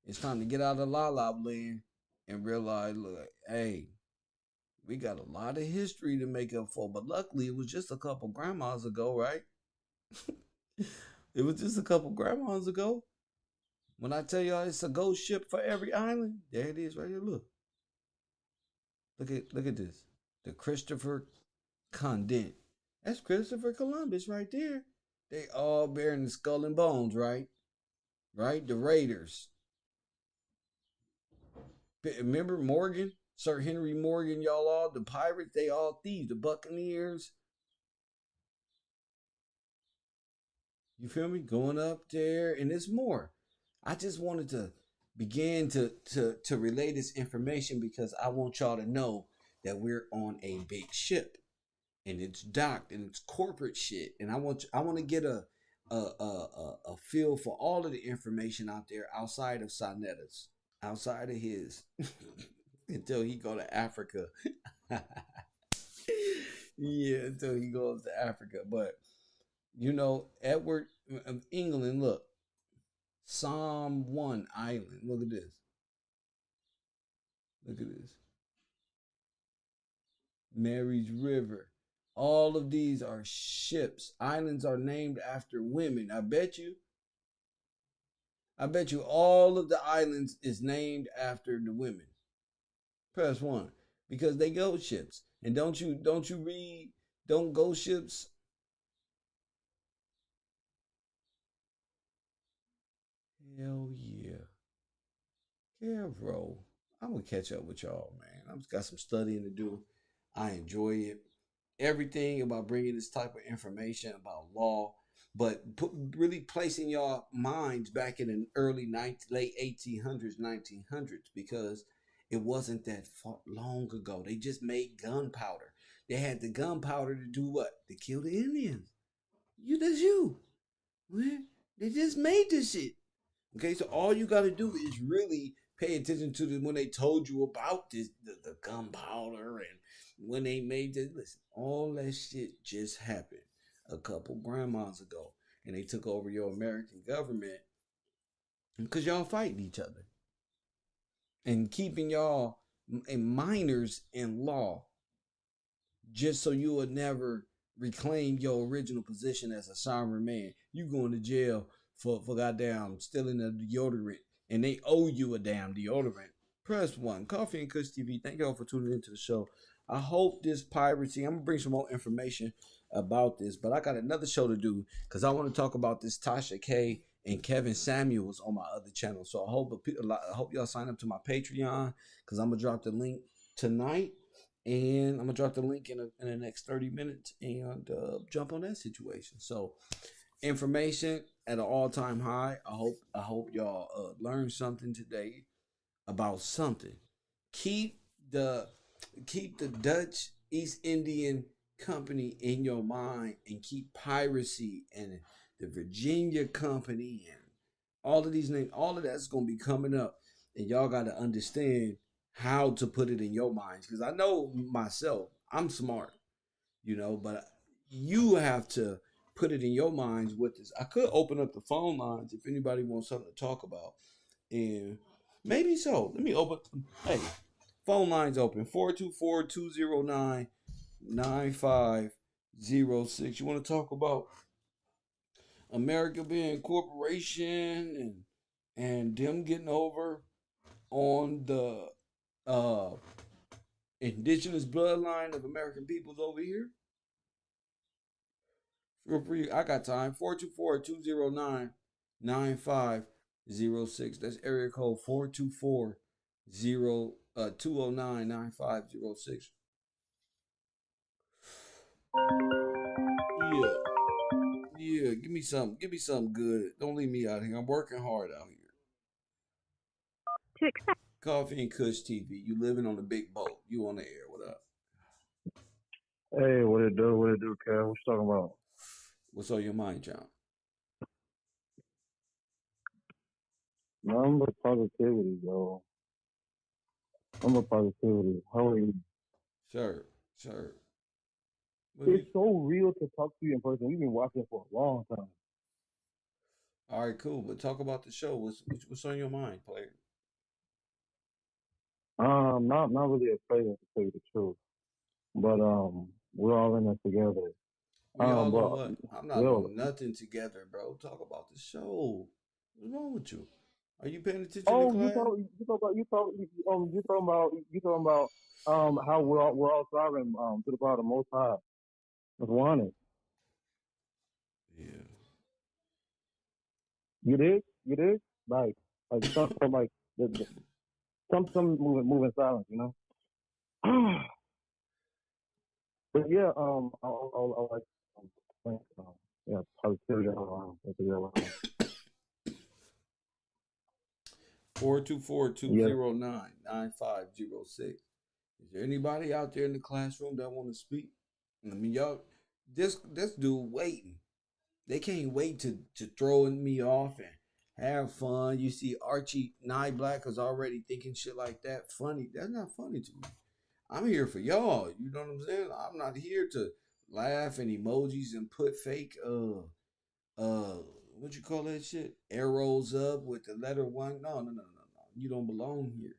It's time to get out of La La Land and realize, look, hey, we got a lot of history to make up for. But luckily, it was just a couple grandmas ago, right? It was just a couple grandmas ago. When I tell y'all it's a ghost ship for every island, there it is right here. Look. Look at this. The Christopher Condent. That's Christopher Columbus right there. They all bearing the skull and bones, right? right? The Raiders. Remember Morgan, Sir Henry Morgan, y'all all, the Pirates, they all thieves, the Buccaneers. You feel me? Going up there, and it's more. I just wanted to begin to relay this information because I want y'all to know that we're on a big ship, and it's docked, and it's corporate shit, and I want to get a feel for all of the information out there outside of Sonetta's, outside of his, until he go to Africa. Yeah, until he goes to Africa, but. You know, Edward of England, look. Psalm 1 Island. Look at this. Look at this. Mary's River. All of these are ships. Islands are named after women. I bet you all of the islands is named after the women. Press 1. Because they go ships. And don't you read, don't go ships. Hell yeah. KevRow. I'm going to catch up with y'all, man. I've got some studying to do. I enjoy it. Everything about bringing this type of information about law, but really placing y'all minds back in the late 1800s, 1900s, because it wasn't that long ago. They just made gunpowder. They had the gunpowder to do what? To kill the Indians. That's you. Man, they just made this shit. Okay, so all you got to do is really pay attention to when they told you about this, the gunpowder, and when they made this. Listen, all that shit just happened a couple grandmas ago, and they took over your American government because y'all fighting each other and keeping y'all minors in law just so you would never reclaim your original position as a sovereign man. You going to jail for goddamn stealing a deodorant, and they owe you a damn deodorant. Press 1. Coffee and Kush TV. Thank y'all for tuning into the show. I hope this piracy, I'm going to bring some more information about this, but I got another show to do because I want to talk about this Tasha K and Kevin Samuels on my other channel. So I hope y'all sign up to my Patreon because I'm going to drop the link tonight. And I'm going to drop the link in the next 30 minutes and jump on that situation. So information at an all-time high. I hope y'all learned something today about something. Keep the Dutch East Indian Company in your mind, and keep piracy and the Virginia Company and all of these names. All of that's going to be coming up, and y'all got to understand how to put it in your minds. Because I know myself, I'm smart, but you have to put it in your minds with this. I could open up the phone lines if anybody wants something to talk about. And maybe so. Let me open. Hey, phone lines open. 424-209-9506. You want to talk about America being a corporation and them getting over on the indigenous bloodline of American peoples over here? Feel free. I got time. 424-209-9506. That's area code 424-209-9506. Yeah. Give me something good. Don't leave me out here. I'm working hard out here. To accept. Coffee and Kush TV. You living on the big boat. You on the air. What up? Hey, what it do, Kev? What you talking about? What's on your mind, John? Number positivity, bro. Number positivity. How are you? Sure. It's so real to talk to you in person. We've been watching for a long time. All right, cool. But talk about the show. What's on your mind, player? Not really a player, to tell you the truth. But we're all in it together. We all on what? I'm not on nothing together, bro. Talk about the show. What's wrong with you? Are you paying attention to class? You talking about how we're all sovereign to the power of the Most High. That's one. Yeah. You did? You did? Like some like some moving silence, you know. But yeah, I like think, yeah, positivity all around. That's a real 424-209-9506. Is there anybody out there in the classroom that want to speak? I mean, y'all, this dude waiting. They can't wait to throw me off and have fun. You see Archie Black is already thinking shit like that funny. That's not funny to me. I'm here for y'all. You know what I'm saying? I'm not here to laugh and emojis and put fake what you call that shit? Arrows up with the letter one. No. You don't belong here.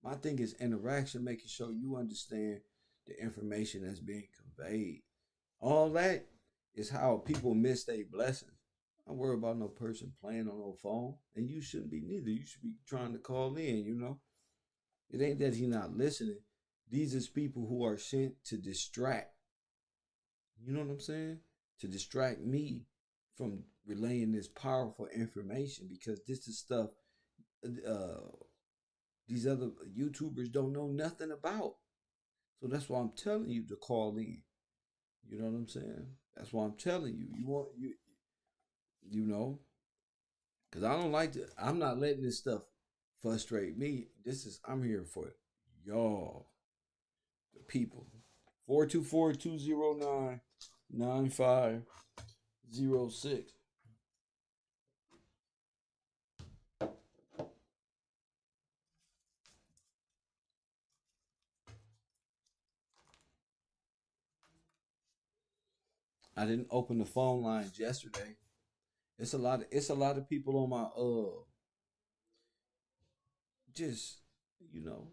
My thing is interaction, making sure you understand the information that's being conveyed. All that is how people miss their blessings. I don't worry about no person playing on no phone, and you shouldn't be neither. You should be trying to call in, you know. It ain't that he not listening. These is people who are sent to distract. You know what I'm saying? To distract me from relaying this powerful information, because this is stuff these other YouTubers don't know nothing about. So that's why I'm telling you to call in. You know what I'm saying? That's why I'm telling you. You know, because I don't like to. I'm not letting this stuff frustrate me. I'm here for y'all, the people. 424-209-9506. I didn't open the phone lines yesterday. It's a lot of people on my just, you know,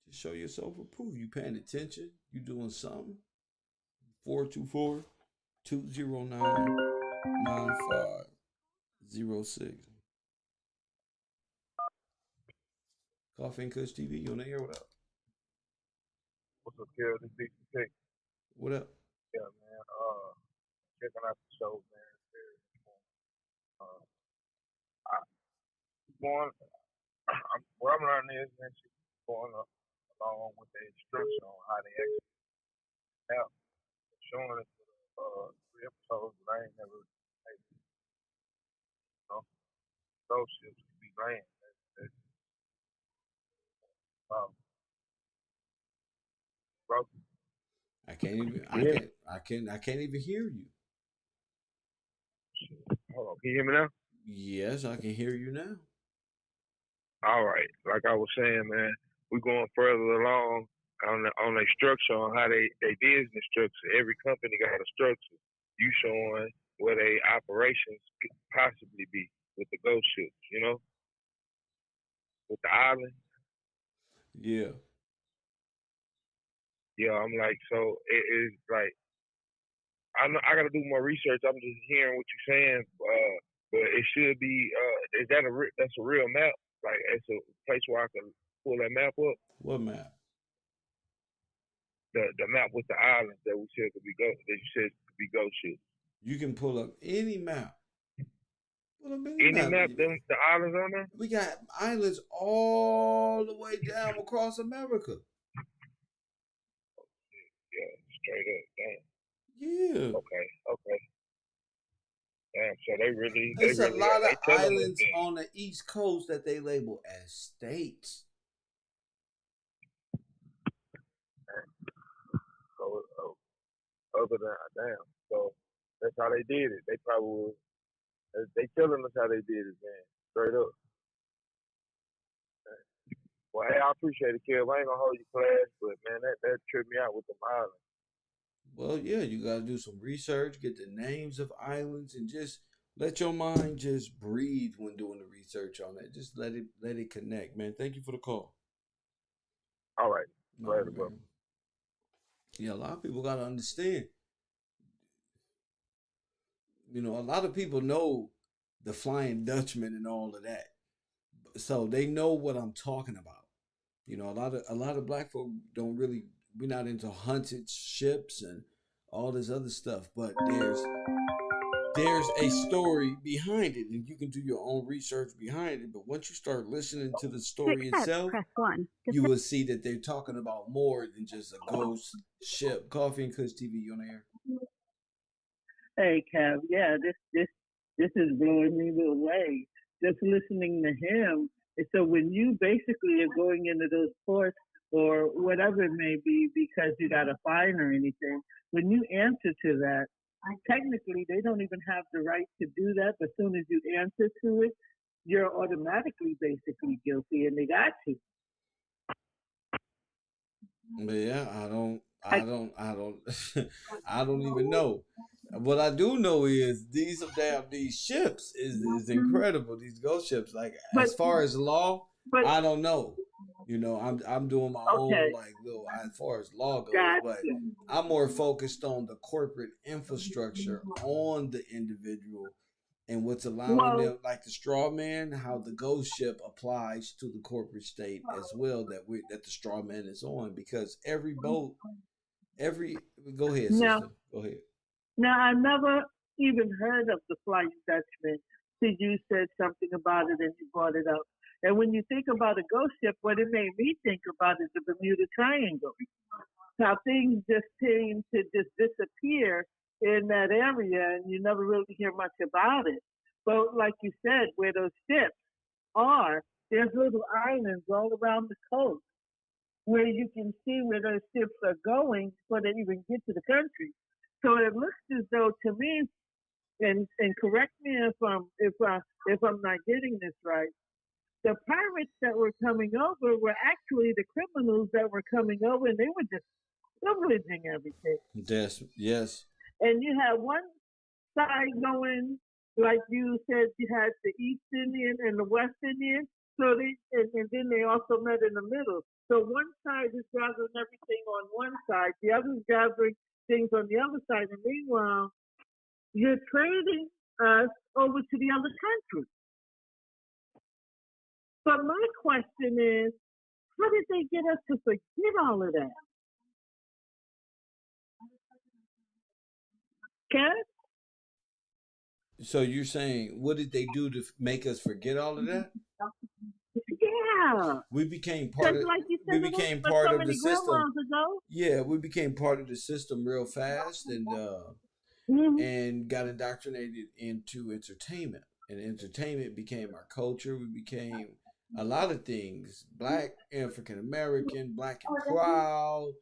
just show yourself approved. You paying attention, you doing something. 424-209-9506. Coffee and Kush TV, you on the air? What up? What's up, Kev? This big pick. What up? Yeah, man. Checking out the show, man. Very cool. I going. What I'm learning is, man, she's going along with the instruction on how they actually help. Showing it to the 3 episodes that I ain't never, you know, those ships can be land. That's broken. I can't even hear you. Hold on, can you hear me now? Yes, I can hear you now. All right, like I was saying, man, we're going further along on the structure, on how they business structure. Every company got a structure. You showing where they operations could possibly be with the ghost ships, you know, with the island. Yeah. Yeah, I'm like, so it is like, I got to do more research. I'm just hearing what you're saying, but it should be. That's a real map? Like, it's a place where I can pull that map up. What map? The map with the islands that we said could be ghost ships. You can pull up any map. Pull up Any map, the islands on there? We got islands all the way down across America. Yeah, straight up, damn. Yeah. Okay. Damn, so they really. There's a lot of islands on the East Coast that they label as states. So, other than damn, so that's how they did it. They probably they telling us how they did it, man. Straight up. Well, hey, I appreciate it, Kev. I ain't gonna hold you class, but man, that tripped me out with the islands. Well, yeah, you gotta do some research, get the names of islands, and just let your mind just breathe when doing the research on that. Just let it connect, man. Thank you for the call. All right. Right, man. Yeah, a lot of people gotta understand. You know, a lot of people know the Flying Dutchman and all of that, so they know what I'm talking about. You know, a lot of black folk don't really. We're not into hunted ships and all this other stuff, but there's a story behind it, and you can do your own research behind it. But once you start listening to the To story accept, itself, press 1. To you will see that they're talking about more than just a ghost ship. Coffee and Kush TV, you on the air? Hey, Kev. Yeah, this is blowing me away. Just listening to him. And so when you basically are going into those ports or whatever it may be because you got a fine or anything, when you answer to that, technically they don't even have the right to do that. But as soon as you answer to it, you're automatically basically guilty, and they got you. But yeah, I don't I don't even know. What I do know is these ships is incredible. These ghost ships, like as far as law, But I don't know. You know, I'm doing my own okay, like little as far as law goes, got but you. I'm more focused on the corporate infrastructure on the individual and what's allowing Well, them, like the straw man, how the ghost ship applies to the corporate state as well that the straw man is on, because every boat, go ahead, now, sister, go ahead. now I never even heard of the Flying Dutchman till you said something about it and you brought it up. And when you think about a ghost ship, what it made me think about is the Bermuda Triangle. How things just seem to just disappear in that area and you never really hear much about it. But like you said, where those ships are, there's little islands all around the coast where you can see where those ships are going before they even get to the country. So it looks as though to me, and correct me if I'm not getting this right, the pirates that were coming over were actually the criminals that were coming over, and they were just pillaging everything. Yes. And you had one side going, like you said, you had the East Indian and the West Indian. So and then they also met in the middle. So one side is gathering everything on one side, the other is gathering things on the other side. And meanwhile, you're trading us over to the other country. But my question is, how did they get us to forget all of that? Okay? So you're saying, what did they do to make us forget all of that? Yeah. We became part of. Like you said, We became part so of the many system. ago. Yeah, we became part of the system real fast, and and got indoctrinated into entertainment. And entertainment became our culture. We became a lot of things: Black, African American, Black and proud,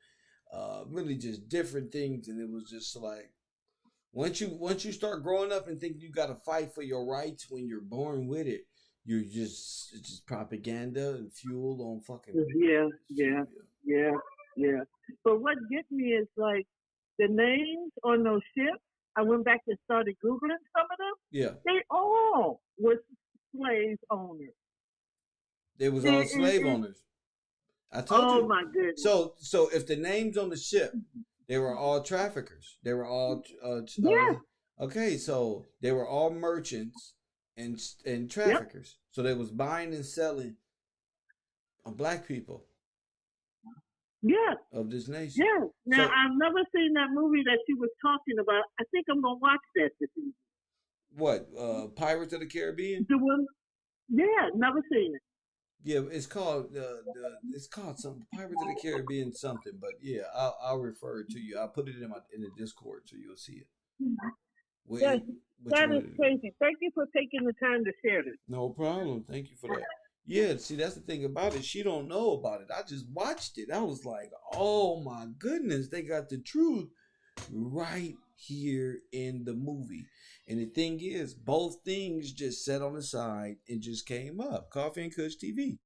really just different things. And it was just like once you start growing up and think you got to fight for your rights when you're born with it, it's just propaganda and fuel on fucking. Yeah. But what gets me is like the names on those ships. I went back and started Googling some of them. Yeah. They all were slave owners. They was all slave owners. I told you. Oh my goodness. So if the names on the ship, they were all traffickers. They were all okay, so they were all merchants and traffickers. Yep. So they was buying and selling black people. Yeah. Of this nation. Yeah. Now I've never seen that movie that you was talking about. I think I'm gonna watch that this evening. What? Pirates of the Caribbean? The one. Yeah, never seen it. Yeah, it's called something Pirates of the Caribbean something. But yeah, I'll refer it to you. I'll put it in the Discord so you'll see it. That is crazy. Thank you for taking the time to share this. No problem. Thank you for that. Yeah, see, that's the thing about it. She don't know about it. I just watched it. I was like, oh my goodness, they got the truth right here in the movie. And the thing is, both things just sat on the side and just came up. Coffee and Kush TV.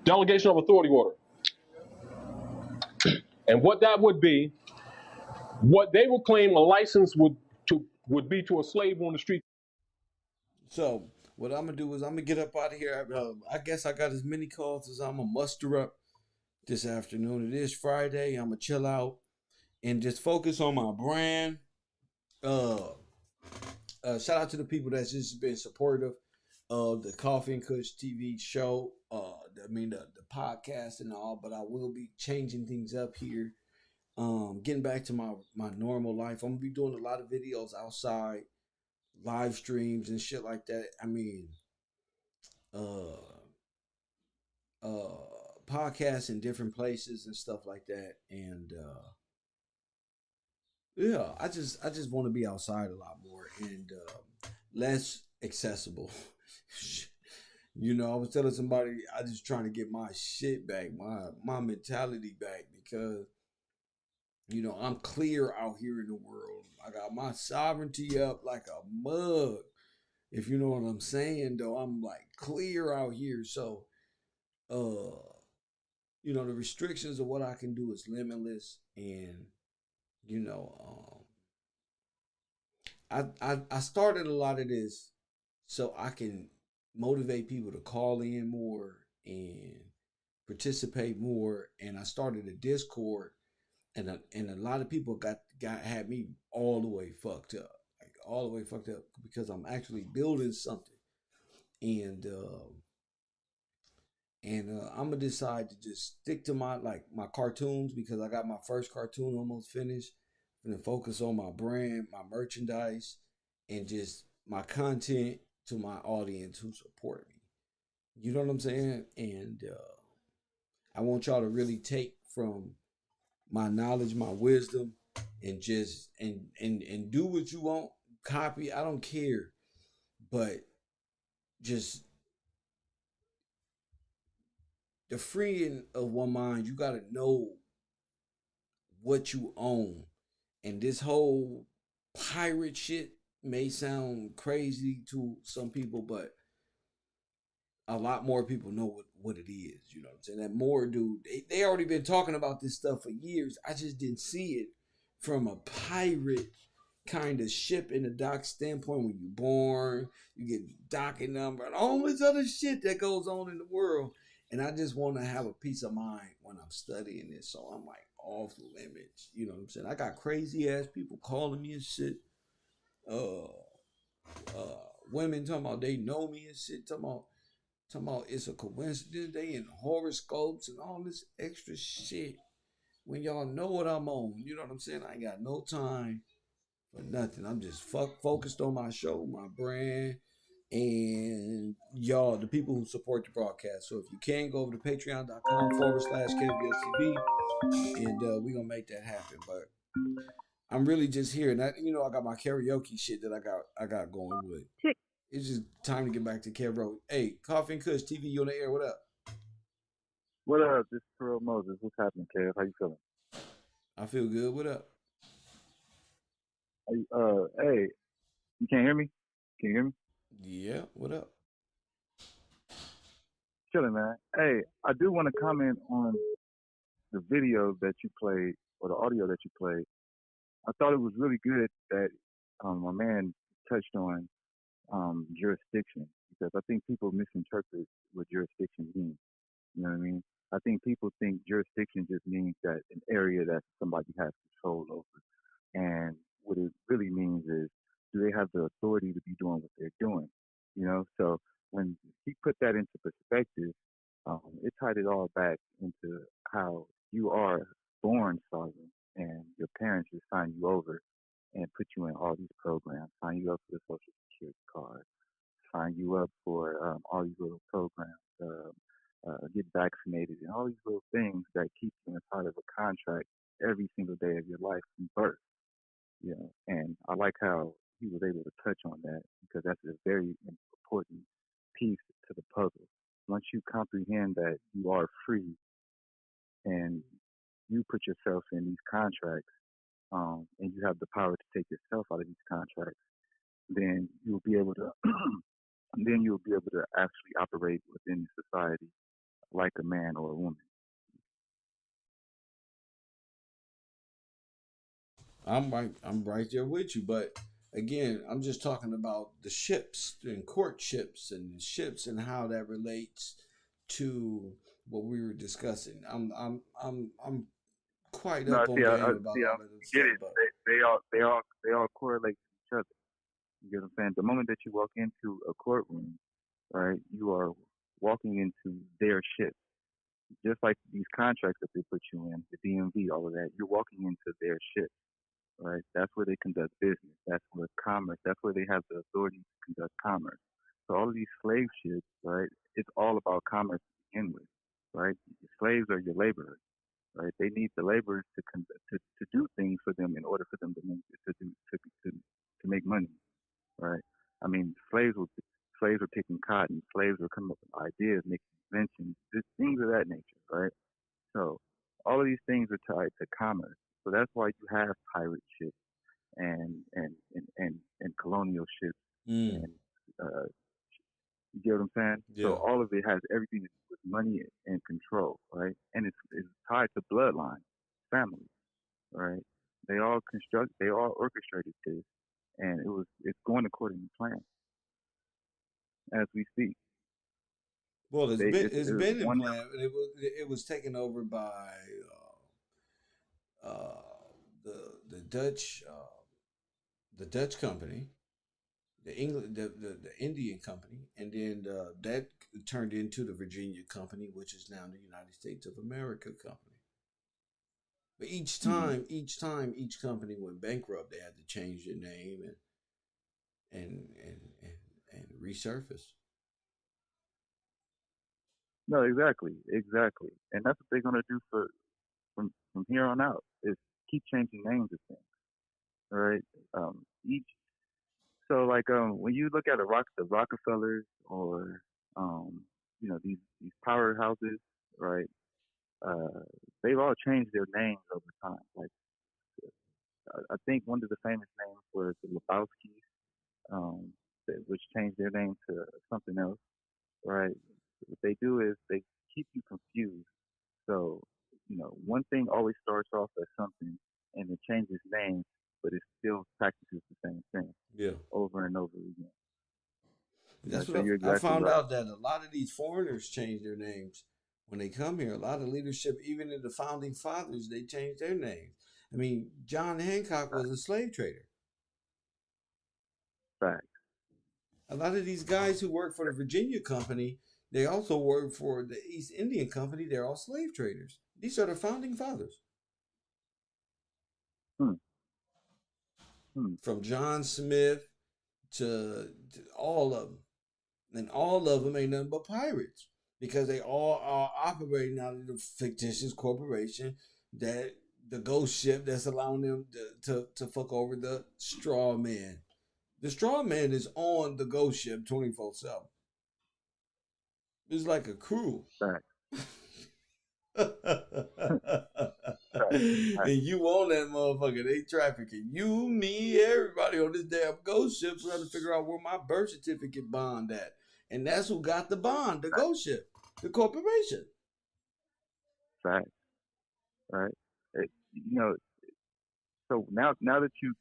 Delegation of authority order. And what that would be, what they would claim a license would be to a slave on the street. So what I'm gonna do is I'm gonna get up out of here. I guess I got as many calls as I'm gonna muster up this afternoon. It is Friday. I'm gonna chill out and just focus on my brand. Shout out to the people that's just been supportive of the Coffee and Kush TV show. the podcast and all, but I will be changing things up here. Getting back to my normal life. I'm gonna be doing a lot of videos outside, live streams and shit like that. I mean, podcasts in different places and stuff like that. And yeah, I just want to be outside a lot more and less accessible. You know, I was telling somebody I just trying to get my shit back, my mentality back, because you know I'm clear out here in the world. I got my sovereignty up like a mug. If you know what I'm saying, though, I'm like clear out here. So, you know, the restrictions of what I can do is limitless, and you know, I started a lot of this so I can motivate people to call in more and participate more. And I started a Discord, and a lot of people had me all the way fucked up, like all the way fucked up, because I'm actually building something, and I'm gonna decide to just stick to my cartoons, because I got my first cartoon almost finished. I'm gonna focus on my brand, my merchandise, and just my content to my audience who support me. You know what I'm saying? And I want y'all to really take from my knowledge, my wisdom, and just and do what you want. Copy, I don't care, but just the freeing of one mind. You gotta know what you own, and this whole pirate shit may sound crazy to some people, but a lot more people know what it is. You know what I'm saying? That more dude, they already been talking about this stuff for years. I just didn't see it from a pirate kind of ship in the dock standpoint. When you're born, you get docking number and all this other shit that goes on in the world. And I just want to have a peace of mind when I'm studying this. So I'm like off limits. You know what I'm saying? I got crazy ass people calling me and shit. Women talking about they know me and shit. Talking about it's a coincidence. They in horoscopes and all this extra shit. When y'all know what I'm on. You know what I'm saying? I ain't got no time for nothing. I'm just focused on my show, my brand, and y'all, the people who support the broadcast. So if you can, go over to patreon.com/KevRow, and we're gonna make that happen. But I'm really just here, and I got my karaoke shit that I got going with. It's just time to get back to KevRow. Hey, Coffee and Kush TV, you on the air? What up? What up? This is Terrell Moses. What's happening, Kev? How you feeling? I feel good. What up? Hey, you can't hear me? Can you hear me? Yeah. What up? Chilling, man. Hey, I do want to comment on the video that you played, or the audio that you played. I thought it was really good that my man touched on jurisdiction, because I think people misinterpret what jurisdiction means. You know what I mean? I think people think jurisdiction just means that an area that somebody has control over. And what it really means is, do they have the authority to be doing what they're doing? You know, so when he put that into perspective, it tied it all back into how you are born sovereign, and your parents just sign you over and put you in all these programs, sign you up for the Social Security card, sign you up for all these little programs, get vaccinated, and all these little things that keep you inside of a contract every single day of your life from birth. You know, and I like how he was able to touch on that, because that's a very important piece to the puzzle. Once you comprehend that you are free and you put yourself in these contracts, and you have the power to take yourself out of these contracts, then you'll be able to actually operate within society like a man or a woman. I'm right there with you, but again, I'm just talking about the ships and courtships and the ships and how that relates to what we were discussing. I'm quite No, up on game about all of this get stuff. it. But They all correlate to each other. You get what I'm saying? The moment that you walk into a courtroom, right, you are walking into their ship. Just like these contracts that they put you in, the DMV, all of that, you're walking into their ship, right? That's where they conduct business. That's where commerce, that's where they have the authority to conduct commerce. So all of these slave ships, right, it's all about commerce to begin with, right? Slaves are your laborers, right? They need the laborers to do things for them in order for them to make money, right? I mean, slaves were picking cotton, slaves were coming up with ideas, making inventions, just things of that nature, right? So all of these things are tied to commerce. So that's why you have pirate ships and colonial ships and you get what I'm saying? Yeah. So all of it has everything to do with money and control, right? And it's tied to bloodline, family, right? They all orchestrated this, and it's going according to plan as we speak. Well, it's been in one plan. It was taken over by the Dutch company, the Indian company, and then that turned into the Virginia company, which is now the United States of America company. But each time each company went bankrupt, they had to change their name and resurface. No, exactly, and that's what they're gonna do from here on out is keep changing names of things, all right? So like when you look at the Rockefellers or these powerhouses, right? They've all changed their names over time. Like I think one of the famous names was the Lebowskis, which changed their name to something else, right? What they do is they keep you confused. So one thing always starts off as something, and it changes names, but it still practices the same thing. Yeah. Over and over again. That's so what you're I exactly found right. out, that a lot of these foreigners change their names when they come here. A lot of leadership, even in the founding fathers, they changed their names. I mean, John Hancock was a slave trader. Fact. A lot of these guys who work for the Virginia company, they also work for the East Indian company. They're all slave traders. These are the founding fathers. From John Smith to all of them. And all of them ain't nothing but pirates, because they all are operating out of the fictitious corporation, that the ghost ship that's allowing them to fuck over the straw man. The straw man is on the ghost ship 24/7. It's like a crew. Fact. And you on that motherfucker. They trafficking you, me, everybody on this damn ghost ship trying to figure out where my birth certificate bond at. And that's who got the bond, the ghost ship, the corporation. Fact. Right. So now that you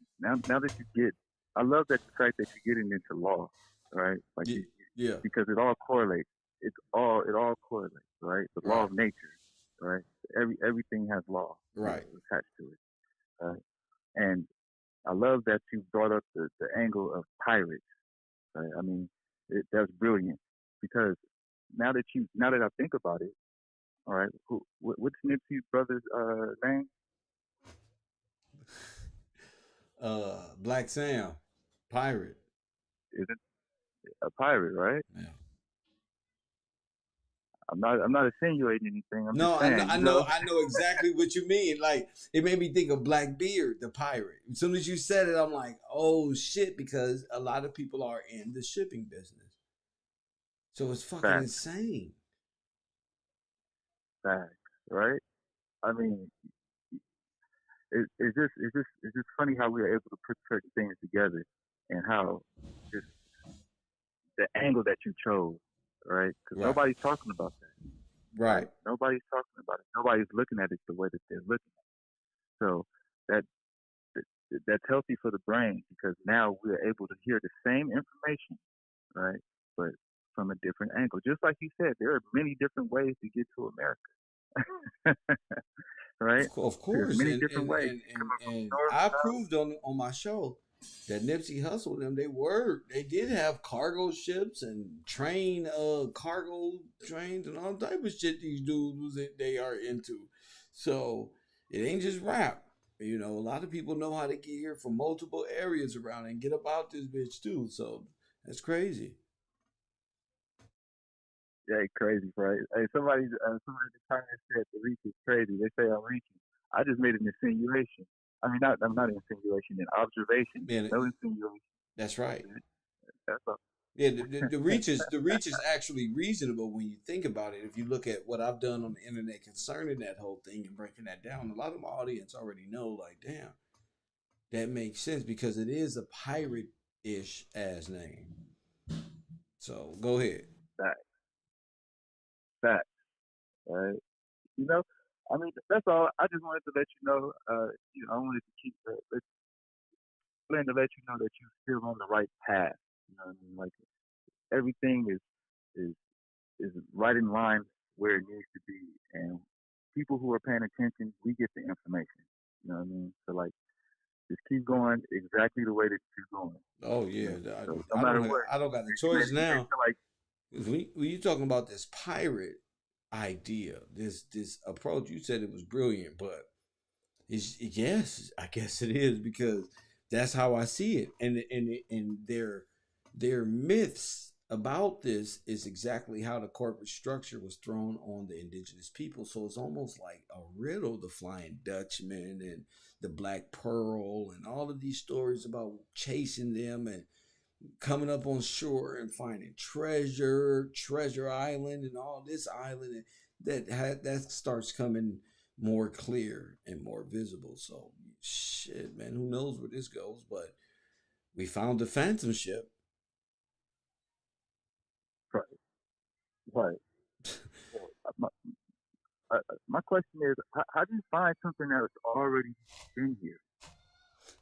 get, I love that the fact that you're getting into law, right? Like because it all correlates. It all correlates, right? The law of nature, right? Everything has law, right, attached to it, right? And I love that you brought up the angle of pirates, right? I mean, that's brilliant, because now that I think about it, all right, what's Nipsey brother's name? Black Sam, pirate. Is it a pirate, right? Yeah. I'm not insinuating anything. I'm just saying. I know exactly what you mean. Like, it made me think of Blackbeard, the pirate. As soon as you said it, I'm like, oh shit, because a lot of people are in the shipping business. So it's fucking insane. Facts, right? I mean, it's just funny how we are able to put certain things together, and how just the angle that you chose, right? Because nobody's talking about that. Right. Nobody's talking about it. Nobody's looking at it the way that they're looking at it. So that's healthy for the brain, because now we're able to hear the same information, right? But from a different angle. Just like you said, there are many different ways to get to America. Right? Of course. There's many different ways. And I proved on my show that Nipsey Hussle them, they did have cargo ships and cargo trains and all type of shit these dudes they are into. So it ain't just rap. You know, a lot of people know how to get here from multiple areas around and get about this bitch too. So that's crazy. Yeah, crazy, right? Hey, somebody in the comments said the reach is crazy. They say I'm reaching. I just made an insinuation. I mean, I'm not an insinuation, an observation. Man, no insinuation. That's right. That's all. Yeah, the reach is actually reasonable when you think about it. If you look at what I've done on the internet concerning that whole thing and breaking that down, a lot of my audience already know, like, damn, that makes sense because it is a pirate-ish ass name. So go ahead. Facts. Right. You know, I mean, that's all. I just wanted to let you know. I wanted to keep to let you know that you're still on the right path. You know what I mean? Like everything is right in line where it needs to be, and people who are paying attention, we get the information. You know what I mean? So like, just keep going exactly the way that you're going. Oh yeah, So no matter what, I don't got a choice now. When you talking about this pirate idea, this approach, you said it was brilliant, but yes, I guess it is because that's how I see it, and their myths about this is exactly how the corporate structure was thrown on the indigenous people. So it's almost like a riddle, the Flying Dutchman and the Black Pearl and all of these stories about chasing them and coming up on shore and finding treasure island and all this island, and that starts coming more clear and more visible. So shit, man, who knows where this goes, but we found the phantom ship. Right. My question is, how do you find something that's already been here?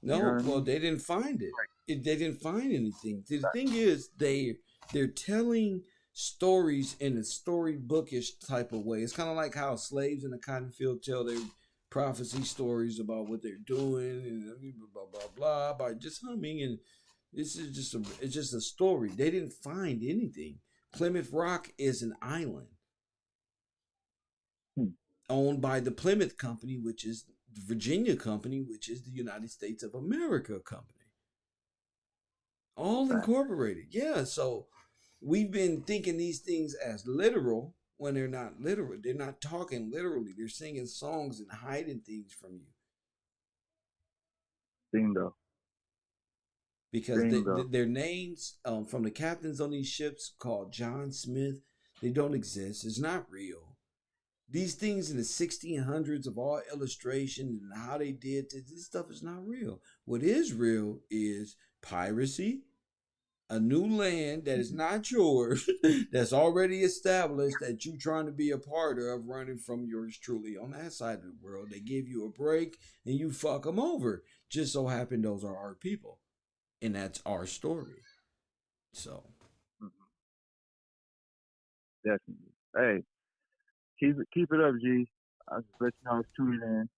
No, well, they didn't find it. They didn't find anything. The thing is, they're telling stories in a storybookish type of way. It's kind of like how slaves in the cotton field tell their prophecy stories about what they're doing and blah blah blah by just humming. And this is just a story. They didn't find anything. Plymouth Rock is an island owned by the Plymouth Company, which is the Virginia Company, which is the United States of America Company. All incorporated. Yeah, so we've been thinking these things as literal when they're not literal. They're not talking literally. They're singing songs and hiding things from you. Bingo. Because their names from the captains on these ships called John Smith, they don't exist. It's not real. These things in the 1600s of all illustrations and how they did this stuff is not real. What is real is piracy, a new land that is not yours, that's already established, that you're trying to be a part of, running from yours truly. On that side of the world, they give you a break and you fuck them over. Just so happen those are our people. And that's our story. So. Definitely. Hey. Keep it up, G. I'll just let you know I was tuning in.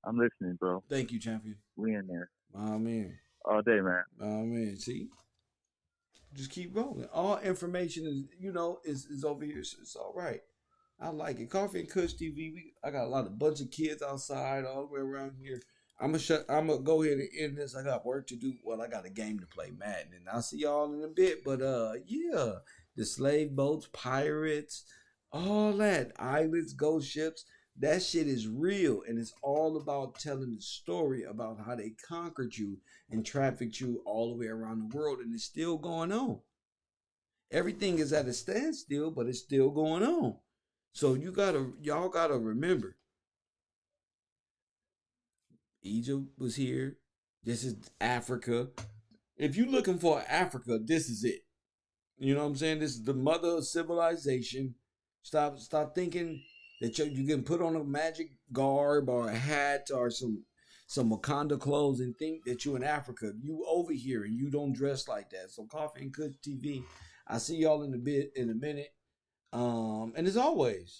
I'm listening, bro. Thank you, champion. We in there. Man. All day, man. Man. See? Just keep rolling. All information is over here. So it's all right. I like it. Coffee and Kush TV. I got a bunch of kids outside all the way around here. I'm gonna go ahead and end this. I got work to do. Well, I got a game to play, Madden, and I'll see y'all in a bit. But yeah, the slave boats, pirates, all that, islands, ghost ships, that shit is real, and it's all about telling the story about how they conquered you and trafficked you all the way around the world, and it's still going on. Everything is at a standstill, but it's still going on. So y'all gotta remember, Egypt was here. This is Africa. If you're looking for Africa, this is it. You know what I'm saying? This is the mother of civilization. Stop thinking that you can put on a magic garb or a hat or some Wakanda clothes and think that you in Africa. You over here and you don't dress like that. So Coffee and Kush TV. I'll see y'all in a minute. And as always,